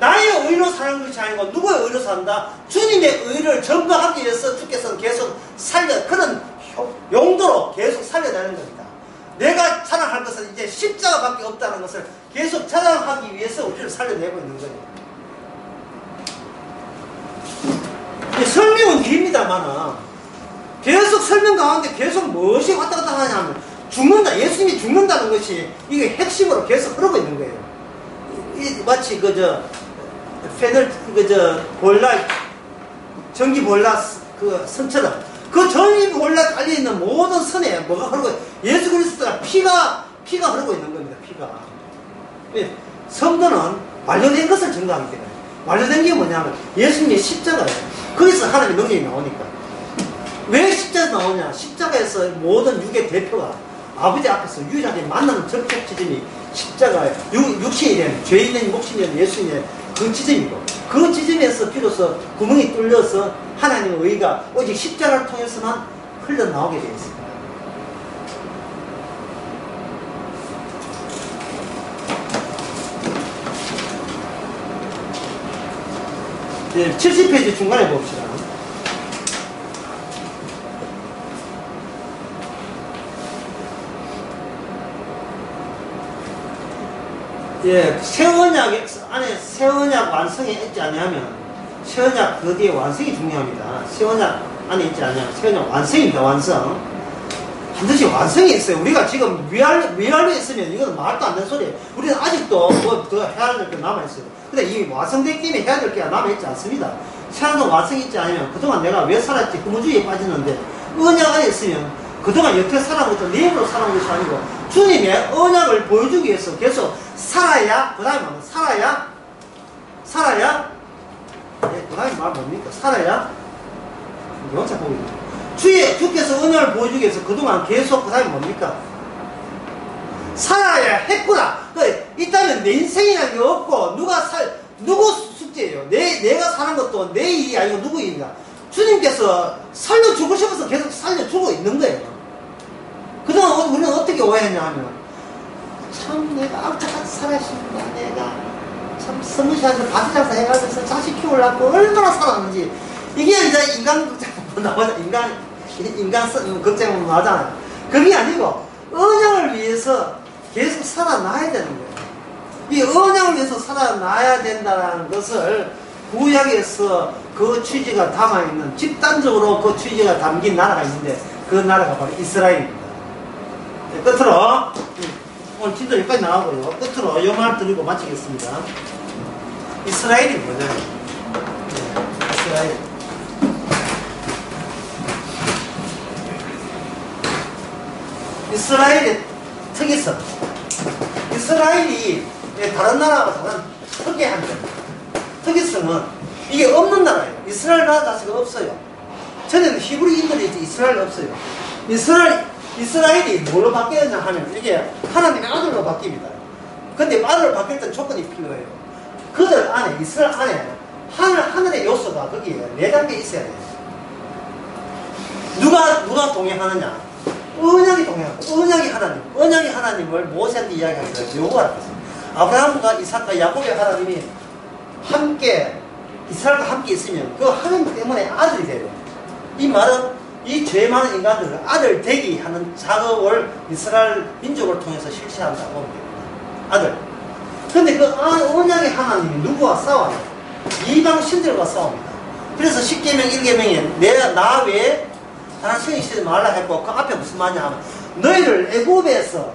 나의 의로 사는 것이 아니고 누구의 의로 산다? 주님의 의를 전가하기 위해서 주께서는 계속 그런 용도로 계속 살려내는 겁니다. 내가 자랑할 것은 이제 십자가밖에 없다는 것을 계속 자랑하기 위해서 우리를 살려내고 있는 거예요. 설명은 깁니다만은 계속 설명 가운데 계속 무엇이 왔다 갔다 하냐면 죽는다. 예수님이 죽는다는 것이 이게 핵심으로 계속 흐르고 있는 거예요. 마치 보일러 전기 보일러 그 선처럼 그 전임 원래 깔려있는 모든 선에 뭐가 흐르고, 예수 그리스도가 피가 흐르고 있는 겁니다, 피가. 예, 성도는 완료된 것을 증거하기 때문에. 완료된 게 뭐냐면, 예수님의 십자가예요. 거기서 하나님의 능력이 나오니까. 왜 십자가 나오냐? 십자가에서 모든 육의 대표가 아버지 앞에서 유일하게 만나는 접촉 지점이 십자가예요. 육신이 된, 죄인 된 목신이 된 예수님의 그 지점이고, 그 지점에서 비로소 구멍이 뚫려서 하나님의 의가 오직 십자가를 통해서만 흘러나오게 되어 있습니다. 네, 70페이지 중간에 봅시다. 예, 새 언약 안에 새 언약 완성에 있지 않냐면, 새 언약 그 뒤에 완성이 중요합니다. 새 언약 안에 있지 않냐면 새 언약 완성입니다. 완성. 반드시 완성이 있어요. 우리가 지금 위알로 있으면 이거는 말도 안 되는 소리예요. 우리는 아직도 뭐 더 해야 될 게 남아있어요. 근데 이 완성됐기 때문에 해야 될 게 남아있지 않습니다. 새언약 완성이 있지 않으면 그동안 내가 왜 살았지? 후무주의에 빠졌는데, 언약 안에 있으면 그동안 여태 살아온 것도 내 힘으로 살아온 것이 아니고 주님의 언약을 보여주기 위해서 계속 살아야, 그 다음에 뭡니까? 살아야, 예, 그 다음에 말 뭡니까? 살아야, 영차 보고 있는 주께서 언약을 보여주기 위해서 그동안 계속, 그 다음에 뭡니까? 살아야 했구나. 있다면 내 인생이라는 게 없고, 누구 숙제예요? 내가 사는 것도 내 일이 아니고 누구 일이냐? 주님께서 살려주고 싶어서 계속 살려주고 있는 거예요. 그동안 우리는 어떻게 오해했냐 하면, 참 내가 악착같이 살았습니다. 내가 참 스무시한테 바지장사 해가면서 자식 키우려고 얼마나 살았는지. 이게 이제 인간 극장 나오잖아. 인간 극장은 나오잖아요. 그게 아니고 언약을 위해서 계속 살아나야 되는 거예요. 이 언약을 위해서 살아나야 된다는 것을 구약에서 그 취지가 담아있는, 집단적으로 그 취지가 담긴 나라가 있는데, 그 나라가 바로 이스라엘입니다. 네, 끝으로 오늘 진도 여기까지 나가고요. 끝으로 이 말 드리고 마치겠습니다. 이스라엘이 뭐냐면, 이스라엘. 이스라엘의 특이성. 이스라엘이 다른 나라와 다른 특이한 점. 특이성은 이게 없는 나라예요. 이스라엘 나라 자체가 없어요. 전에는 히브리인들이 이스라엘 없어요. 이스라엘이 뭘로 바뀌었냐 하면 이게 하나님의 아들로 바뀝니다. 근데 아들로 바뀔 땐 조건이 필요해요. 그들 안에, 이스라엘 안에 하늘의 요소가 거기에 4단계 있어야 돼요. 누가 동행하느냐? 언약이 동행하고, 언약이 하나님을 모세한테 이야기하기를 요구하라고 했어요. 아브라함과 이삭과 야곱의 하나님이 함께, 이스라엘과 함께 있으면 그 하나님 때문에 아들이 돼요. 이 말은 이 죄 많은 인간들을 아들 되기 하는 작업을 이스라엘 민족을 통해서 실시한다고 보면 됩니다. 아들. 근데 그 언약의 하나님이 누구와 싸워요? 이방 신들과 싸웁니다. 그래서 10계명 1계명에 나 외에 다른 신이 있지 말라 했고, 그 앞에 무슨 말이냐 하면, 너희를 애굽에서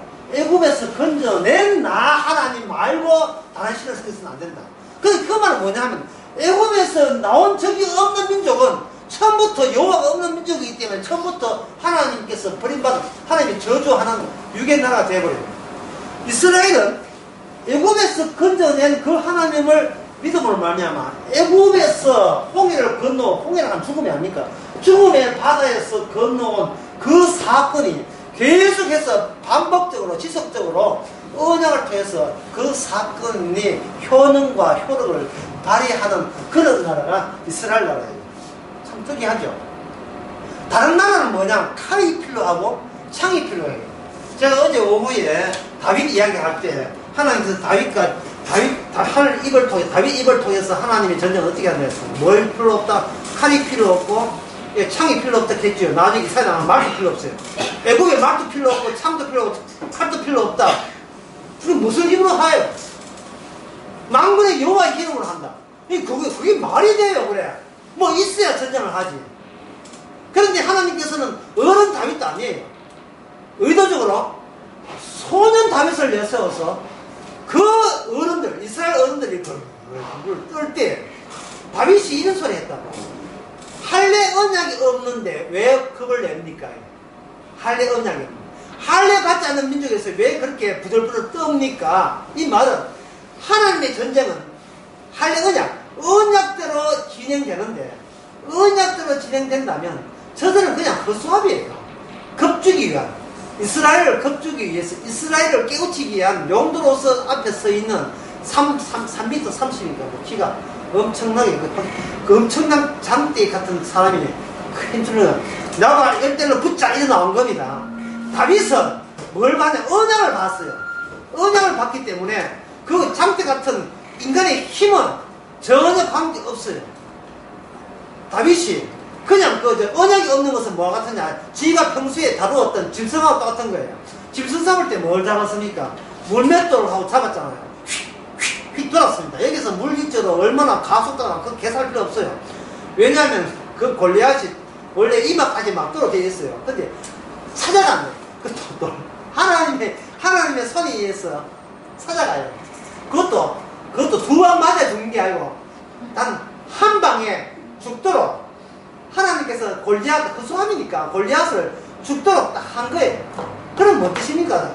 건져낸 나 하나님 말고 다른 신을 섬기서는 안 된다. 그 말은 뭐냐 하면, 애굽에서 나온 적이 없는 민족은 처음부터 여호와가 없는 민족이기 때문에 처음부터 하나님께서 버림받은, 하나님이 저주하는 유괴 나라가 되어버려요. 이스라엘은 애굽에서 건져낸 그 하나님을 믿음으로 말미암아 애굽에서 홍해를 건너, 홍해를 한 죽음이 아닙니까? 죽음의 바다에서 건너온 그 사건이 계속해서 반복적으로 지속적으로 언약을 통해서 그 사건이 효능과 효력을 발휘하는 그런 나라가 이스라엘 나라예요. 참 특이하죠. 다른 나라는 뭐냐? 칼이 필요하고 창이 필요해요. 제가 어제 오후에 다윗 이야기할 때 하나님께서 다윗 입을 통해서 하나님의 전쟁을 어떻게 하냐 했어요. 뭘 필요 없다? 칼이 필요 없고, 예, 창이 필요 없다 했죠. 나중에 이스라엘 나라는 말도 필요 없어요. 애국에 말도 필요 없고, 창도 필요 없고, 칼도 필요 없다. 그럼 무슨 힘으로 하요? 만군의 여호와의 이름으로 한다. 그게 말이 돼요, 그래. 뭐 있어야 전쟁을 하지. 그런데 하나님께서는 어른 다윗도 아니에요. 의도적으로 소년 다윗을 내세워서 그 어른들, 이스라엘 어른들이 그걸 뜰 때 다윗이 이런 소리 했다고. 할례 언약이 없는데 왜 겁을 냅니까? 할례 언약이 없는데. 할례 받지 않는 민족에서 왜 그렇게 부들부들 떱니까? 이 말은 하나님의 전쟁은 할례 언약대로 진행되는데, 언약대로 진행된다면 저들은 그냥 허수아비예요. 겁주기 위한, 이스라엘을 겁주기 위해서, 이스라엘을 깨우치기 위한 용도로서 앞에 서 있는 3m 30인가 뭐 키가 엄청나게 그 엄청난 장대 같은 사람이 큰 줄은 나가 일대로 붙자 이래 나온 겁니다. 다윗은 뭘 봤냐? 언약을 봤어요. 언약을 봤기 때문에 그 장대 같은 인간의 힘은 전혀 관계 없어요. 다윗이 그냥 언약이 없는 것은 뭐와 같으냐? 지가 평소에 다루었던 짐승하고 똑같은 거예요. 짐승 잡을 때 뭘 잡았습니까? 물맷돌을 하고 잡았잖아요. 휙 돌았습니다. 여기서 물질적으로 얼마나 가속도가 그 계산할 필요 없어요. 왜냐하면 그 골리앗이 원래 이마까지 막도록 되어 있어요. 근데 찾아가는 그 하나님의 손에 의해서 찾아가요. 그것도 두 방 맞아 죽는 게 아니고 단 한 방에 죽도록 하나님께서 골리앗, 허수아비니까 골리앗을 죽도록 딱 한 거예요. 그럼 뭐 뜻입니까?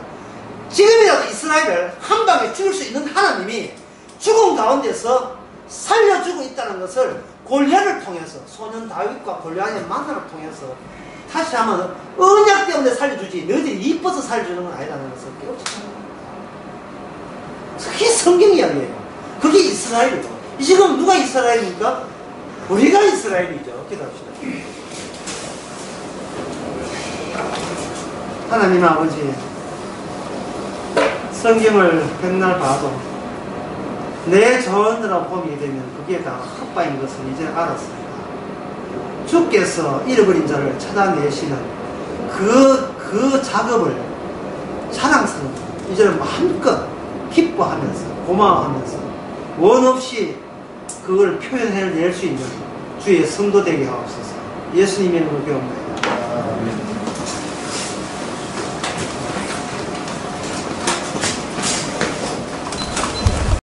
지금이라도 이스라엘을 한 방에 죽일 수 있는 하나님이 죽음 가운데서 살려주고 있다는 것을 골리앗을 통해서, 소년 다윗과 골리앗의 만남을 통해서 다시 한번 언약 때문에 살려주지 너희들이 이뻐서 살려주는 건 아니라는 것을 깨우치는 거예요. 그게 성경 이야기예요. 그게 이스라엘이죠. 지금 누가 이스라엘입니까? 우리가 이스라엘이죠. 기도합시다. 하나님 아버지, 성경을 백날 봐도 내 자원으로 보게 되면 그게 다 헛바인 것을 이제 알았습니다. 주께서 잃어버린 자를 찾아내시는 그 작업을 자랑스럽게 이제는 마음껏 기뻐하면서 고마워하면서 원 없이 그걸 표현해낼 수 있는 주의 성도 되게 하옵소서. 예수님의 이름으로 기도합니다.